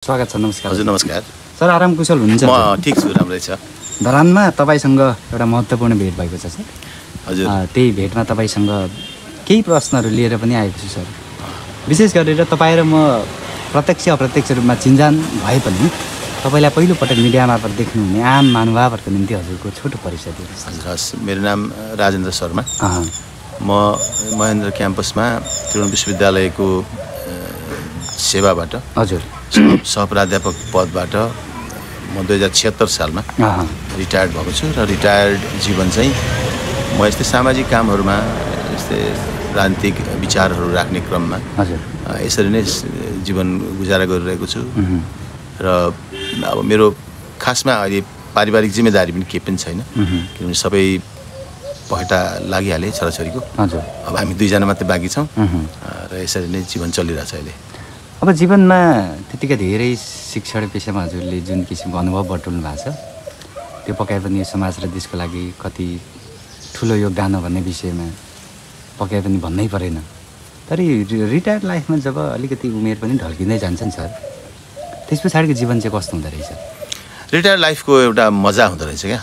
स्वागत छ। नमस्कार। हजुर नमस्कार सर, आराम कुशल हुनुहुन्छ? म ठिक छु, राम्रै छ। धरानमा तपाईँसँग एउटा महत्त्वपूर्ण भेट भएको छ सर। हजुर त्यही भेटमा तपाईँसँग केही प्रश्नहरू लिएर पनि आएको छु सर। विशेष गरेर तपाईँ र म प्रत्यक्ष अप्रत्यक्ष रूपमा चिन्जान भए पनि तपाईँलाई पहिलोपटक मिडिया मार्फत देख्नुहुने आम महानुभावहरूको निम्ति हजुरको छोटो परिचय दिनुहोस्। हजुर हस्, मेरो नाम राजेन्द्र शर्मा। म महेन्द्र क्याम्पसमा त्रिभुवन विश्वविद्यालयको सेवाबाट हजुर सहप्राध्यापक पदबाट म 2076 सालमा रिटायर्ड भएको छु र रिटायर्ड जीवन चाहिँ म यस्तै सामाजिक कामहरूमा यस्तै राजनीतिक विचारहरू राख्ने क्रममा यसरी नै जीवन गुजारा गरिरहेको छु। र अब मेरो खासमा अहिले पारिवारिक जिम्मेदारी पनि केही पनि छैन, किनभने सबै पखेटा लागिहाले छोराछोरीको। अब हामी दुईजना मात्रै बाँकी छौँ र यसरी नै जीवन चलिरहेछ अहिले। अब जीवनमा त्यतिकै धेरै शिक्षण पेसामा हजुरले जुन किसिमको अनुभव बटुल्नु भएको छ, त्यो पक्कै पनि समाज र देशको लागि कति ठुलो योगदान हो भन्ने विषयमा पक्कै पनि भन्नै परेन। तर रिटायर्ड लाइफमा जब अलिकति उमेर पनि ढल्किँदै जान्छ नि सर, त्यस पछाडिको जीवन चाहिँ कस्तो हुँदो रहेछ? रिटायर्ड लाइफको एउटा मजा हुँदो रहेछ क्या।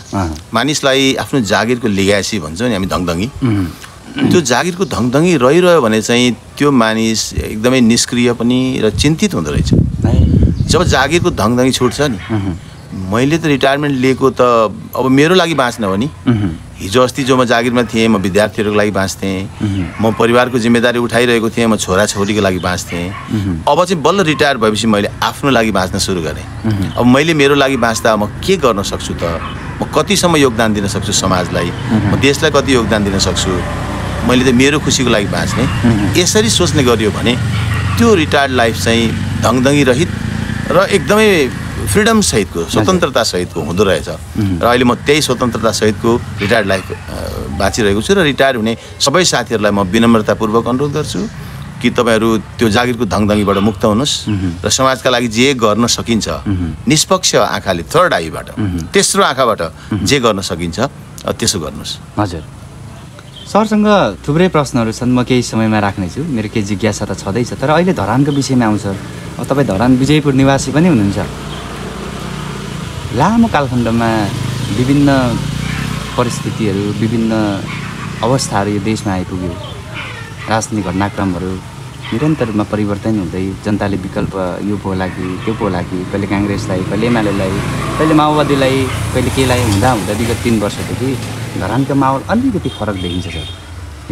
मानिसलाई आफ्नो जागिरको लिगासी भन्छौँ नि हामी, धङधङी। त्यो जागिरको धङधङी रहिरह्यो भने चाहिँ त्यो मानिस एकदमै निष्क्रिय पनि र चिन्तित हुँदो रहेछ। जब जागिरको धङधङी छुट्छ नि, मैले त रिटायरमेन्ट लिएको त अब मेरो लागि बाँच्न हो नि। हिजो अस्ति जो म जागिरमा थिएँ, म विद्यार्थीहरूको लागि बाँच्थेँ, म परिवारको जिम्मेदारी उठाइरहेको थिएँ, म छोराछोरीको लागि बाँच्थेँ। अब चाहिँ बल्ल रिटायर भएपछि मैले आफ्नो लागि बाँच्न सुरु गरेँ। अब मैले मेरो लागि बाँच्दा म के गर्न सक्छु त? म कतिसम्म योगदान दिन सक्छु समाजलाई, म देशलाई कति योगदान दिन सक्छु? मैले त मेरो खुसीको लागि बाँच्ने, यसरी सोच्ने गरियो भने त्यो रिटायर्ड लाइफ चाहिँ धङधङी रहित र एकदमै फ्रिडम सहितको, स्वतन्त्रता सहितको हुँदो रहेछ। र अहिले म त्यही स्वतन्त्रता सहितको रिटायर्ड लाइफ बाँचिरहेको छु। र रिटायर हुने सबै साथीहरूलाई म विनम्रतापूर्वक अनुरोध गर्छु कि तपाईँहरू त्यो जागिरको धङधङीबाट मुक्त हुनुहोस् र समाजका लागि जे गर्न सकिन्छ निष्पक्ष आँखाले, थर्ड आईबाट, तेस्रो आँखाबाट जे गर्न सकिन्छ त्यसो गर्नुहोस्। हजुर, सरसँग थुप्रै प्रश्नहरू छन्, म केही समयमा राख्नेछु। मेरो केही जिज्ञासा त छँदैछ, तर अहिले धरानको विषयमा आउँछ। अब तपाईँ धरान विजयपुर निवासी पनि हुनुहुन्छ। लामो कालखण्डमा विभिन्न परिस्थितिहरू, विभिन्न अवस्थाहरू यो देशमा आइपुग्यो। राजनीतिक घटनाक्रमहरू निरन्तर रूपमा परिवर्तन हुँदै जनताले विकल्प यो पो होला कि त्यो पो होला कि, कहिले काङ्ग्रेसलाई, कहिले एमालेलाई, कहिले माओवादीलाई, कहिले केलाई हुँदा हुँदा विगत 3 वर्षदेखि धरानको माहौल अलिकति फरक देखिन्छ सर।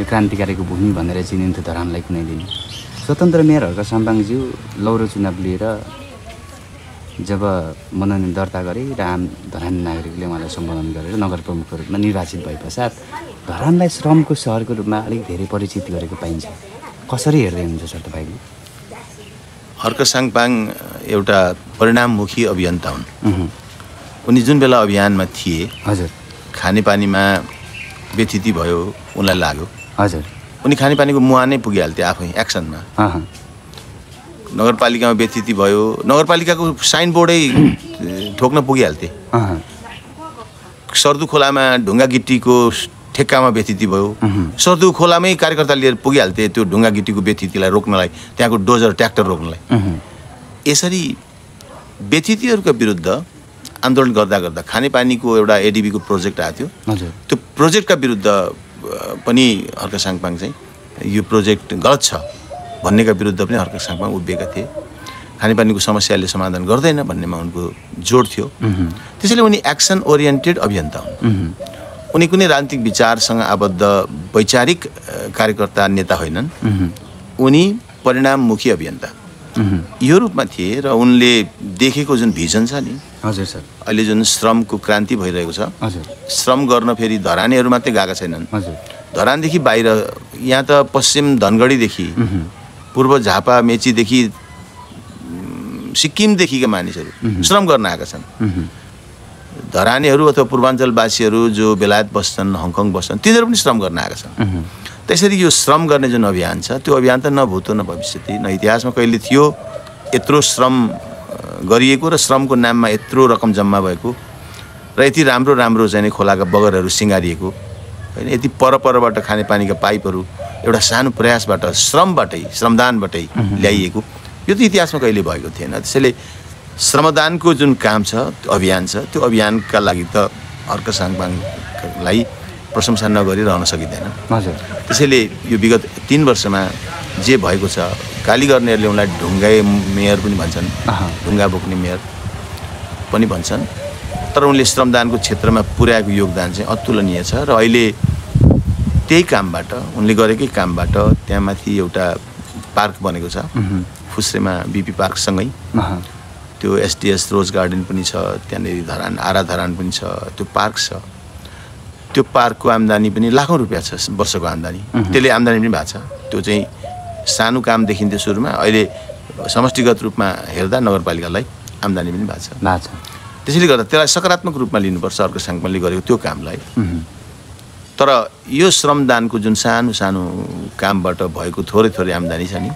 यो क्रान्तिकारीको भूमि भनेर चिनिन्थ्यो धरानलाई कुनै दिन। स्वतन्त्र मेयर हर्क साम्पाङज्यू लौरो चुनाव लिएर जब मनोनयन दर्ता गरे र आम धरानी नागरिकले उहाँलाई सम्बोधन गरेर नगर प्रमुखको रूपमा निर्वाचित भए पश्चात धरानलाई श्रमको सहरको रूपमा अलिक धेरै परिचित गरेको पाइन्छ। कसरी हेर्दै हुनुहुन्छ सर तपाईँले? हर्क साङपाङ एउटा परिणाममुखी अभियन्ता हुन्। उनी जुन बेला अभियानमा थिए, हजुर, खानेपानीमा व्यथिति भयो, उनलाई लाग्यो। हजुर, उनी खानेपानीको मुहा नै पुगिहाल्थे आफै एक्सनमा। नगरपालिकामा व्यथिति भयो, नगरपालिकाको साइनबोर्डै ठोक्न पुगिहाल्थे। सर्दु खोलामा ढुङ्गा गिट्टीको ठेक्कामा व्यथिति भयो, सर्दु खोलामै कार्यकर्ता लिएर पुगिहाल्थे त्यो ढुङ्गा गिट्टीको व्यथितिलाई रोक्नलाई, त्यहाँको डोजर ट्र्याक्टर रोक्नलाई। यसरी व्यथितिहरूका विरुद्ध आन्दोलन गर्दा गर्दा खानेपानीको एउटा एडिबीको प्रोजेक्ट आएको थियो। त्यो प्रोजेक्टका विरुद्ध पनि हर्क साङपाङ चाहिँ यो प्रोजेक्ट गलत छ भन्नेका विरुद्ध पनि हर्क साङपाङ उभिएका थिए। खानेपानीको समस्याले समाधान गर्दैन भन्नेमा उनको जोड थियो। त्यसैले उनी एक्सन ओरिएन्टेड अभियन्ता हुन्। उनी कुनै राजनीतिक विचारसँग आबद्ध वैचारिक कार्यकर्ता, नेता होइनन्। उनी परिणाममुखी अभियन्ता यो रूपमा थिए र उनले देखेको जुन भिजन छ नि, हजुर सर, अहिले जुन श्रमको क्रान्ति भइरहेको छ, हजुर, श्रम गर्न फेरि धरानीहरू मात्रै गएका छैनन्। हजुर, धरानदेखि बाहिर यहाँ त पश्चिम धनगढीदेखि, पूर्व झापा मेचीदेखि, सिक्किमदेखिका मानिसहरू श्रम गर्न आएका छन्। धरानीहरू अथवा पूर्वाञ्चलवासीहरू जो बेलायत बस्छन्, हङकङ बस्छन्, तिनीहरू पनि श्रम गर्न आएका छन्। त्यसरी यो श्रम गर्ने जुन अभियान छ, त्यो अभियान त न भूतो न भविष्यति, न इतिहासमा कहिले थियो यत्रो श्रम गरिएको र श्रमको नाममा यत्रो रकम जम्मा भएको र यति राम्रो राम्रो चाहिँ खोलाका बगरहरू सिँगारिएको होइन, यति परपरबाट खानेपानीका पाइपहरू एउटा सानो प्रयासबाट, श्रमबाटै, श्रमदानबाटै ल्याइएको, यो त इतिहासमा कहिले भएको थिएन। त्यसैले श्रमदानको जुन काम छ, त्यो अभियान छ, त्यो अभियानका लागि त अर्क साङपाङलाई प्रशंसा नगरी रहन सकिँदैन। हजुर। त्यसैले यो विगत 3 वर्षमा जे भएको छ, गाली गर्नेहरूले उनलाई ढुङ्गा मेयर पनि भन्छन्, ढुङ्गा बोक्ने मेयर पनि भन्छन्, तर उनले श्रमदानको क्षेत्रमा पुर्याएको योगदान चाहिँ अतुलनीय छ। र अहिले त्यही कामबाट, उनले गरेकै कामबाट त्यहाँ माथि एउटा पार्क बनेको छ, फुस्रेमा बीपी पार्कसँगै त्यो एसटीएस रोज गार्डन पनि छ, त्यहाँनिर धरान आरा धरान पनि छ, त्यो पार्क छ। त्यो पार्कको आम्दानी पनि लाखौँ रुपियाँ छ वर्षको आम्दानी, त्यसले आम्दानी पनि भएको छ। त्यो चाहिँ सानो काम देखिन्थ्यो सुरुमा, अहिले समष्टिगत रूपमा हेर्दा नगरपालिकालाई आम्दानी पनि भएको छ। त्यसैले गर्दा त्यसलाई सकारात्मक रूपमा लिनुपर्छ अर्क साङपाङले गरेको त्यो कामलाई। तर यो श्रमदानको जुन सानो सानो कामबाट भएको थोरै थोरै आम्दानी छ नि,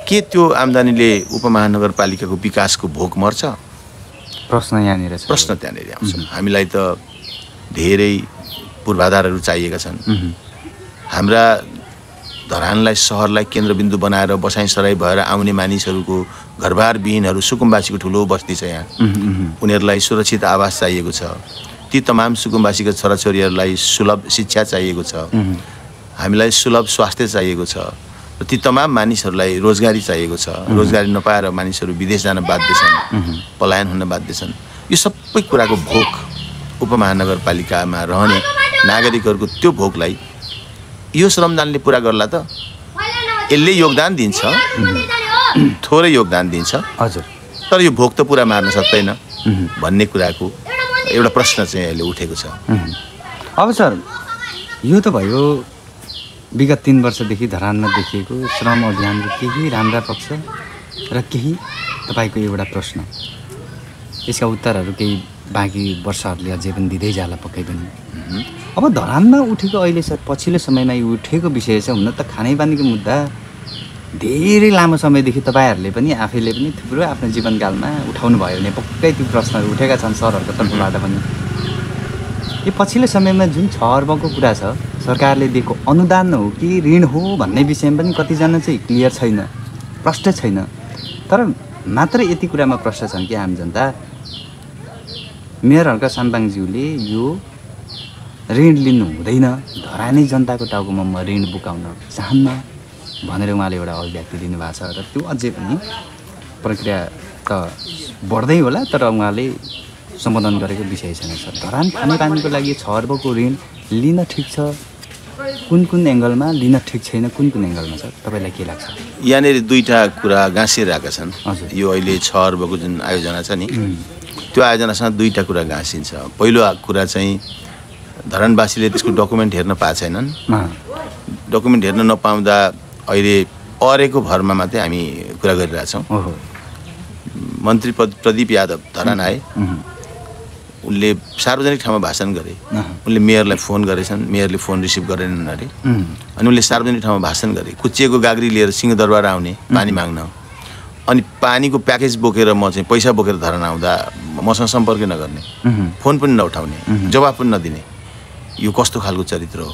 के त्यो आम्दानीले उपमहानगरपालिकाको विकासको भोक मर्छ? प्रश्न यहाँनिर छ। प्रश्न त्यहाँनिर आउँछ। हामीलाई त धेरै पूर्वाधारहरू चाहिएका छन्। हाम्रा धरानलाई, सहरलाई केन्द्रबिन्दु बनाएर बसाइसराई भएर आउने मानिसहरूको घरबार विहीनहरू, सुकुम्बासीको ठुलो बस्ती छ यहाँ, उनीहरूलाई सुरक्षित आवास चाहिएको छ। ती तमाम सुकुम्बासीका छोराछोरीहरूलाई सुलभ शिक्षा चाहिएको छ, हामीलाई सुलभ स्वास्थ्य चाहिएको छ, र ती तमाम मानिसहरूलाई रोजगारी चाहिएको छ। रोजगारी नपाएर मानिसहरू विदेश जान बाध्य छन्, पलायन हुन बाध्य छन्। यो सबै कुराको भोक उपमहानगरपालिकामा रहने नागरिकहरूको त्यो भोकलाई यो श्रमदानले पुरा गर्ला त? यसले योगदान दिन्छ, थोरै योगदान दिन्छ, हजुर, तर यो भोक त पुरा मार्न सक्दैन भन्ने कुराको एउटा प्रश्न चाहिँ अहिले उठेको छ। अब सर, यो त भयो विगत 3 वर्षदेखि धरानमा देखिएको श्रम अभियानको केही राम्रा पक्ष र केही तपाईँको एउटा प्रश्न। यसका उत्तरहरू केही बाँकी वर्षहरूले अझै पनि दिँदै जाला पक्कै पनि। अब धरानमा उठेको अहिले सर पछिल्लो समयमा यो उठेको विषय छ, हुन त खानेपानीको मुद्दा धेरै लामो समयदेखि तपाईँहरूले पनि आफैले पनि थुप्रो आफ्नो जीवनकालमा उठाउनु भयो भने पक्कै ती प्रश्नहरू उठेका छन् सरहरूको तर्फबाट पनि। यो पछिल्लो समयमा जुन 6 अर्बको कुरा छ, सरकारले दिएको अनुदान हो कि ऋण हो भन्ने विषयमा पनि कतिजना चाहिँ क्लियर छैन, प्रष्ट छैन। तर मात्र यति कुरामा प्रश्न छन् कि आम जनता, मेयर अर्क साङपाङज्यूले यो ऋण लिनु हुँदैन, धरानी जनताको टाउकोमा म ऋण बुकाउन चाहन्न भनेर उहाँले एउटा अभिव्यक्ति दिनुभएको छ। र त्यो अझै पनि प्रक्रिया त बढ्दै होला, तर उहाँले सम्बोधन गरेको विषय छैन सर। धरान खानेपानीको लागि 6 अर्बको ऋण लिन ठिक छ, कुन कुन एङ्गलमा लिन ठिक छैन, कुन कुन एङ्गलमा छ, तपाईँलाई के लाग्छ? यहाँनिर दुईवटा कुरा गाँसिरहेका छन्। हजुर। यो अहिले 6 अर्बको जुन आयोजना छ नि, त्यो आयोजनासँग दुईवटा कुरा गाँसिन्छ। पहिलो कुरा चाहिँ धरानवासीले त्यसको डकुमेन्ट हेर्न पाएको छैनन्। डकुमेन्ट हेर्न नपाउँदा अहिले अरेको भरमा मात्रै हामी कुरा गरिरहेछौँ। मन्त्री प्रदीप यादव धरान आए, उनले सार्वजनिक ठाउँमा भाषण गरे, उनले मेयरलाई फोन गरेछन्, मेयरले फोन रिसिभ गरेनन् अरे, अनि उनले सार्वजनिक ठाउँमा भाषण गरे, कुचिएको गाग्री लिएर सिंहदरबार आउने पानी माग्न, अनि पानीको प्याकेज बोकेर म चाहिँ पैसा बोकेर धरान आउँदा मसँग सम्पर्क नगर्ने, फोन पनि नउठाउने, जवाफ पनि नदिने, यो कस्तो खालको चरित्र हो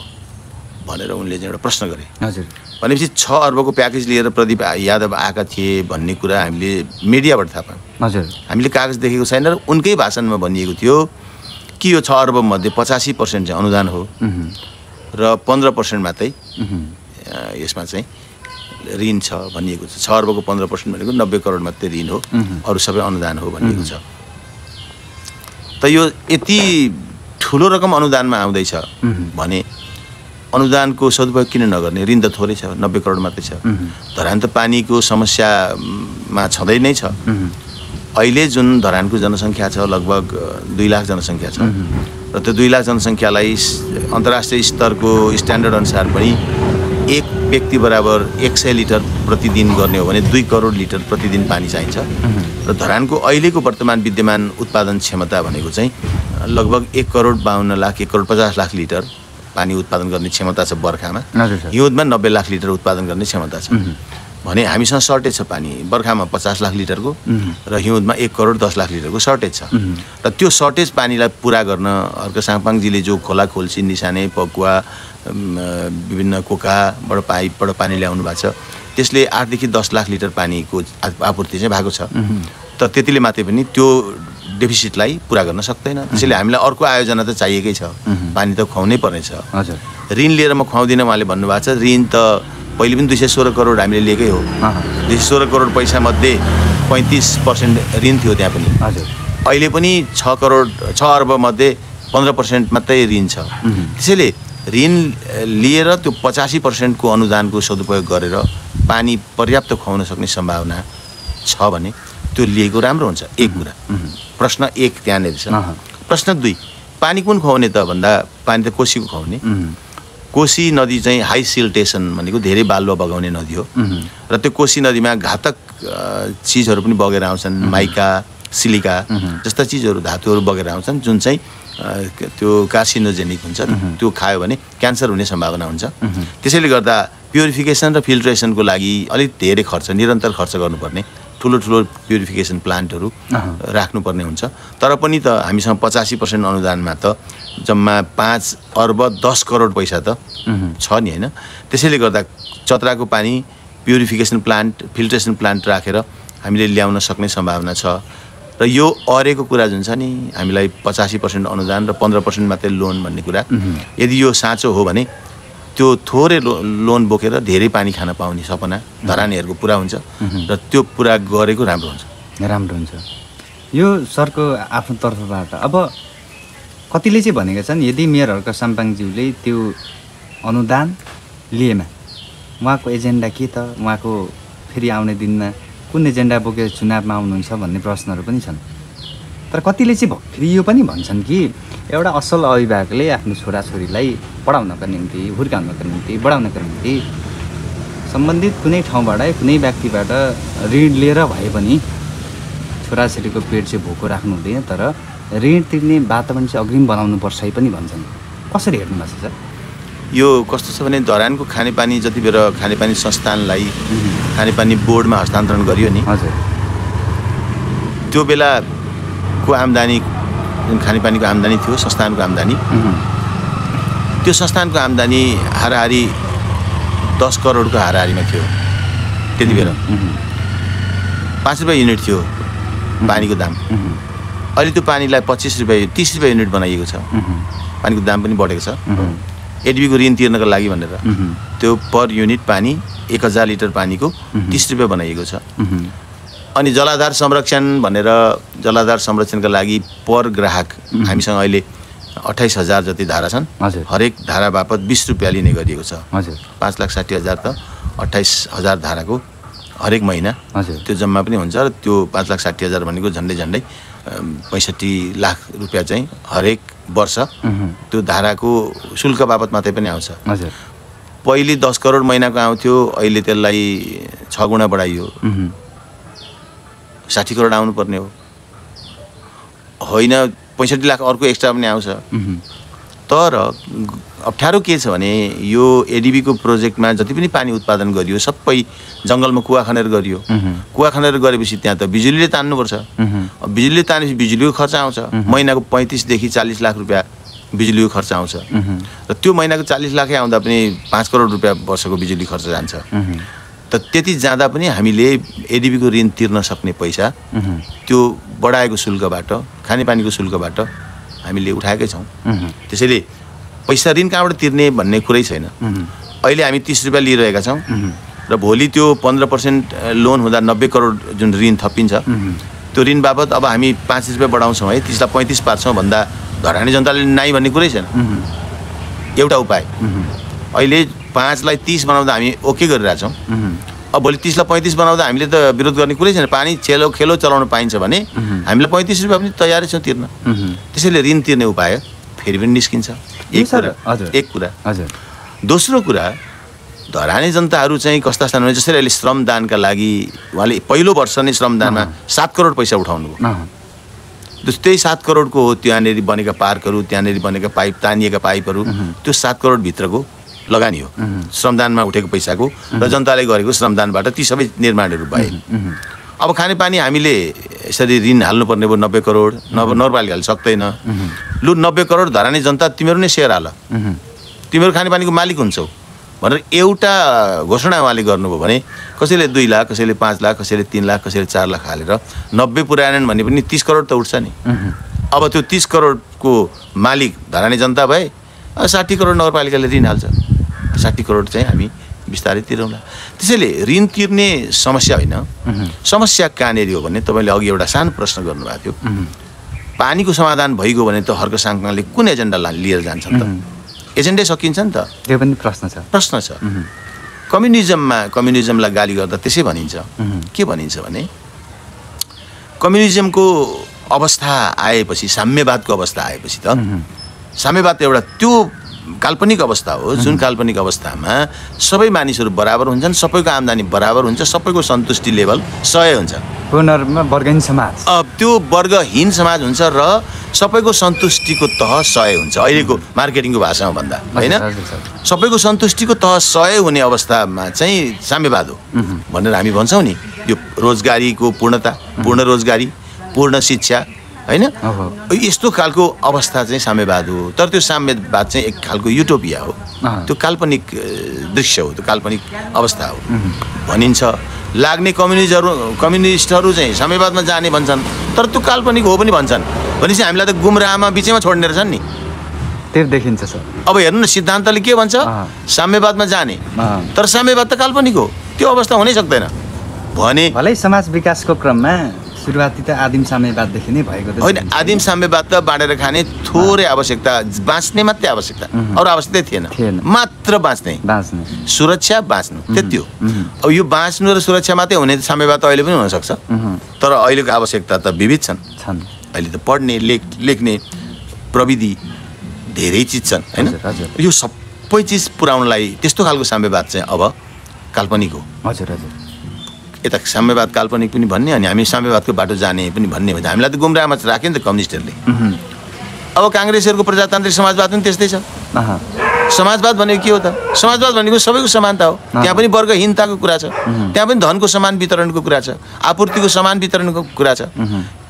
भनेर उनले चाहिँ एउटा प्रश्न गरे। हजुर। भनेपछि 6 अर्बको प्याकेज लिएर प्रदीप यादव आएका थिए भन्ने कुरा हामीले मिडियाबाट थाहा पायौँ। हजुर। हामीले कागज देखेको छैन। र उनकै भाषणमा भनिएको थियो कि यो 6 अर्ब मध्ये 85% चाहिँ अनुदान हो र 15% मात्रै यसमा चाहिँ ऋण छ भनिएको छ। 6 अर्बको 15% भनेको 90 करोड मात्रै ऋण हो, अरू सबै अनुदान हो भनिएको छ। त यो यति ठुलो रकम अनुदानमा आउँदैछ भने अनुदानको सदुपयोग किन नगर्ने? ऋण त थोरै छ, 90 करोड मात्रै छ। धरान त पानीको समस्यामा छँदै नै छ। अहिले जुन धरानको जनसङ्ख्या छ लगभग 2 लाख जनसङ्ख्या छ, र त्यो 2 लाख जनसङ्ख्यालाई अन्तर्राष्ट्रिय स्तरको स्ट्यान्डर्ड अनुसार पनि एक व्यक्ति बराबर 100 लिटर प्रतिदिन गर्ने हो भने 2 करोड लिटर प्रतिदिन पानी चाहिन्छ। र धरानको अहिलेको वर्तमान विद्यमान उत्पादन क्षमता भनेको चाहिँ लगभग 1 करोड 52 लाख 1 करोड 50 लाख लिटर पानी उत्पादन गर्ने क्षमता छ बर्खामा। हिउँदमा 90 लाख लिटर उत्पादन गर्ने क्षमता छ भने हामीसँग सर्टेज छ पानी। बर्खामा 50 लाख लिटरको र हिउँदमा 1 करोड 10 लाख लिटरको सर्टेज छ। र त्यो सर्टेज पानीलाई पुरा गर्न अर्क साङपाङजीले जो खोला खोल्सी निसाने पकुवा विभिन्न कोकाबाट पाइपबाट पानी ल्याउनु भएको छ, त्यसले 8 देखि 10 लाख लिटर पानीको आपूर्ति चाहिँ भएको छ। त त्यतिले मात्रै पनि त्यो डेफिसिटलाई पुरा गर्न सक्दैन। त्यसैले हामीलाई अर्को आयोजना त चाहिएकै छ, पानी त खुवाउनै पर्नेछ। हजुर, ऋण लिएर म खुवाउँदिनँ उहाँले भन्नुभएको छ। ऋण त पहिले पनि 216 करोड हामीले लिएकै हो। 216 करोड पैसामध्ये 35% ऋण थियो त्यहाँ पनि। हजुर, अहिले पनि 6 अर्ब मध्ये 15% मात्रै ऋण छ। त्यसैले ऋण लिएर त्यो 85% को अनुदानको सदुपयोग गरेर पानी पर्याप्त खुवाउन सक्ने सम्भावना छ भने त्यो लिएको राम्रो हुन्छ। एक कुरा, प्रश्न 1 त्यहाँनिर छ। प्रश्न 2, पानी कुन खुवाउने त भन्दा पानी त कोसीको खुवाउने। कोसी नदी चाहिँ हाई सिल्टेसन भनेको धेरै बालुवा बगाउने नदी हो र त्यो कोसी नदीमा घातक चिजहरू पनि बगेर आउँछन्। माइका, सिलिका जस्ता चिजहरू, धातुहरू बगेर आउँछन् जुन चाहिँ त्यो कार्सिनोजेनिक हुन्छ। त्यो खायो भने क्यान्सर हुने सम्भावना हुन्छ। त्यसैले गर्दा प्युरिफिकेसन र फिल्ट्रेसनको लागि अलिक धेरै खर्च, निरन्तर खर्च गर्नुपर्ने ठुलो प्युरिफिकेसन प्लान्टहरू राख्नुपर्ने हुन्छ। तर पनि त हामीसँग 85% अनुदानमा त जम्मा 5 अर्ब 10 करोड पैसा त छ नि होइन। त्यसैले गर्दा चतराको पानी प्युरिफिकेसन प्लान्ट, फिल्ट्रेसन प्लान्ट राखेर हामीले ल्याउन सक्ने सम्भावना छ। र यो अरेको कुरा जुन छ नि, हामीलाई 85% अनुदान र 15% मात्रै लोन भन्ने कुरा, यदि यो साँचो हो भने त्यो थोरै लोन बोकेर धेरै पानी खान पाउने सपना धरानीहरूको पुरा हुन्छ र त्यो पुरा गरेको राम्रो हुन्छ। राम्रो हुन्छ। यो सरको आफ्नो तर्फबाट अब कतिले चाहिँ भनेका छन् यदि मेयर हर्क साम्पाङज्यूले त्यो अनुदान लिएमा उहाँको एजेन्डा के त, उहाँको फेरि आउने दिनमा कुन एजेन्डा बोकेर चुनावमा आउनुहुन्छ भन्ने प्रश्नहरू पनि छन्। तर कतिले चाहिँ फेरि यो पनि भन्छन् कि एउटा असल अभिभावकले आफ्नो छोराछोरीलाई पढाउनका निम्ति, हुर्काउनका निम्ति, बढाउनका निम्ति सम्बन्धित कुनै ठाउँबाट, कुनै व्यक्तिबाट ऋण लिएर भए पनि छोराछोरीको पेट चाहिँ भोको राख्नु हुँदैन, तर ऋण तिर्ने वातावरण चाहिँ अग्रिम बनाउनुपर्छ पनि भन्छन्। कसरी हेर्नु भएको छ सर? यो कस्तो छ भने धरानको खानेपानी जति बेर खानेपानी संस्थानलाई खानेपानी बोर्डमा हस्तान्तरण गरियो नि, हजुर, त्यो बेलाको आम्दानी जुन खानेपानीको आम्दानी थियो, संस्थानको आम्दानी, त्यो संस्थानको आम्दानी हाराहारी 10 करोडको हाराहारीमा थियो। त्यति बेला 5 रुपियाँ युनिट थियो पानीको दाम। अहिले त्यो पानीलाई 25 रुपियाँ 30 रुपियाँ युनिट बनाइएको छ। पानीको दाम पनि बढेको छ। एडीबीको ऋण तिर्नको लागि भनेर त्यो पर युनिट पानी 1000 लिटर पानीको 30 रुपियाँ बनाइएको छ। अनि जलाधार संरक्षण भनेर जलाधार संरक्षणका लागि पर ग्राहक हामीसँग अहिले 28,000 जति धारा छन्। हरेक धारा बापत 20 रुपियाँ लिने गरिएको छ। 5,60,000 त 28,000 धाराको हरेक महिना त्यो जम्मा पनि हुन्छ र त्यो 5,60,000 भनेको झन्डै 65 लाख रुपियाँ चाहिँ हरेक वर्ष त्यो धाराको शुल्क बापत मात्रै पनि आउँछ। पहिले 10 करोड महिनाको आउँथ्यो, अहिले त्यसलाई 6 गुणा बढाइयो। 60 करोड आउनुपर्ने हो होइन, 65 लाख अर्को एक्स्ट्रा पनि आउँछ। तर अप्ठ्यारो के छ भने यो एडीबीको प्रोजेक्टमा जति पनि पानी उत्पादन गरियो सबै जङ्गलमा कुवा खनेर गरियो। कुवा खनेर गरेपछि त्यहाँ त बिजुलीले तान्नुपर्छ। बिजुलीले तानेपछि बिजुलीको खर्च आउँछ। महिनाको 35 देखि 40 लाख रुपियाँ बिजुलीको खर्च आउँछ र त्यो महिनाको 40 लाखै आउँदा पनि 5 करोड रुपियाँ वर्षको बिजुली खर्च जान्छ। त त्यति जाँदा पनि हामीले एडीबीको ऋण तिर्न सक्ने पैसा त्यो बढाएको शुल्कबाट, खानेपानीको शुल्कबाट हामीले उठाएकै छौँ। त्यसैले पैसा ऋण कहाँबाट तिर्ने भन्ने कुरै छैन। अहिले हामी 30 रुपियाँ लिइरहेका छौँ र भोलि त्यो 15% लोन हुँदा 90 करोड जुन ऋण थपिन्छ त्यो ऋण बाबत अब हामी 5 रुपियाँ बढाउँछौँ है, 30 लाई 35 पार्छौँ भन्दा धरानी जनताले नाइ भन्ने कुरै छैन। एउटा उपाय, अहिले 5 लाई 30 बनाउँदा हामी ओके गरिरहेछौँ। अब भोलि 30 लाई 35 बनाउँदा हामीले त विरोध गर्ने कुरै छैन। पानी खेलो चलाउन पाइन्छ भने हामीलाई 35 रुपियाँ पनि तयारै छौँ तिर्न। त्यसैले ऋण तिर्ने उपाय फेरि पनि निस्किन्छ। एक कुरा। दोस्रो कुरा, धरानी जनताहरू चाहिँ कस्ता छन् भने जसरी अहिले श्रमदानका लागि उहाँले पहिलो वर्ष नै श्रमदानमा 7 करोड पैसा उठाउनु भयो। त्यही 7 करोडको हो त्यहाँनिर बनेका पार्कहरू, त्यहाँनिर बनेका पाइप, तानिएका पाइपहरू, त्यो 7 करोड भित्रको लगानी हो श्रमदानमा उठेको पैसाको र जनताले गरेको श्रमदानबाट ती सबै निर्माणहरू भए। अब खानेपानी हामीले यसरी ऋण हाल्नुपर्ने भयो 90 करोड, नगरपालिकाले सक्दैन। लु 90 करोड धरानी जनता तिमीहरू नै सेयर हाल, तिमीहरू खानेपानीको मालिक हुन्छौ भनेर एउटा घोषणा उहाँले गर्नुभयो भने कसैले 2 लाख, कसैले 5 लाख, कसैले 3 लाख, कसैले 4 लाख हालेर 90 पुर्याएनन् भने पनि 30 करोड त उठ्छ नि। अब त्यो 30 करोडको मालिक धरानी जनता भए 60 करोड नगरपालिकाले ऋण हाल्छ। 60 करोड चाहिँ हामी बिस्तारै तिरौँला। त्यसैले ऋण तिर्ने समस्या होइन। समस्या कहाँनिर हो भने तपाईँले अघि एउटा सानो प्रश्न गर्नुभएको थियो, पानीको समाधान भइगयो भने त हर्क साङपाङले कुन एजेन्डा लिएर जान्छन् त? एजेन्डै सकिन्छ नि त। त्यो पनि प्रश्न छ। कम्युनिजमलाई गाली गर्दा त्यसै भनिन्छ। के भनिन्छ भने कम्युनिजमको अवस्था आएपछि, साम्यवादको अवस्था आएपछि त साम्यवाद एउटा त्यो काल्पनिक अवस्था हो जुन काल्पनिक अवस्थामा सबै मानिसहरू बराबर हुन्छन्, सबैको आम्दानी बराबर हुन्छ, सबैको सन्तुष्टि लेभल 100 हुन्छ। पूर्णरूपमा वर्गहीन समाज। त्यो वर्गहीन समाज हुन्छ र सबैको सन्तुष्टिको तह 100 हुन्छ। अहिलेको मार्केटिङको भाषामा भन्दा होइन, सबैको सन्तुष्टिको तह 100 हुने अवस्थामा चाहिँ साम्यवाद हो भनेर हामी भन्छौँ नि। यो रोजगारीको पूर्णता, पूर्ण रोजगारी, पूर्ण शिक्षा होइन, यस्तो खालको अवस्था चाहिँ साम्यवाद हो। तर त्यो साम्यवाद चाहिँ एक खालको युटोपिया हो, त्यो काल्पनिक दृश्य हो, त्यो काल्पनिक अवस्था हो भनिन्छ। लाग्ने कम्युनिस्टहरू चाहिँ साम्यवादमा जाने भन्छन्, तर त्यो काल्पनिक हो पनि भन्छन्। भनेपछि हामीलाई त गुमराहमा बिचैमा छोड्ने रहेछन् नि। त्यो देखिन्छ सर। अब हेर्नु न, सिद्धान्तले के भन्छ? साम्यवादमा जाने, तर साम्यवाद त काल्पनिक हो, त्यो अवस्था हुनै सक्दैन भने। भलै समाज विकासको क्रममा सुरुवाती त आदिम साम्यवाददेखि नै भएको होइन। आदिम साम्यवाद त बाँडेर खाने थोरै आवश्यकता, बाँच्ने मात्रै आवश्यकता, अरू आवश्यकता थिएन। मात्र बाँच्ने, सुरक्षा बाँच्नु, त्यति हो। अब यो बाँच्नु र सुरक्षा मात्रै हुने साम्यवाद त अहिले पनि हुनसक्छ, तर अहिलेको आवश्यकता त विविध छन्। अहिले त पढ्ने, लेख्ने प्रविधि धेरै चिज छन् होइन। यो सबै चिज पुर्याउनलाई त्यस्तो खालको साम्यवाद चाहिँ अब काल्पनिक हो। यता साम्यवाद काल्पनिक पनि भन्ने, अनि हामी साम्यवादको बाटो जाने पनि भन्ने हो। हामीलाई त गुमराहमा राख्यो नि त कम्युनिस्टहरूले। अब काङ्ग्रेसहरूको प्रजातान्त्रिक समाजवाद पनि त्यस्तै छ। समाजवाद भनेको के हो त? समाजवाद भनेको सबैको समानता हो। त्यहाँ पनि वर्गहीनताको कुरा छ, त्यहाँ पनि धनको समान वितरणको कुरा छ, आपूर्तिको समान वितरणको कुरा छ।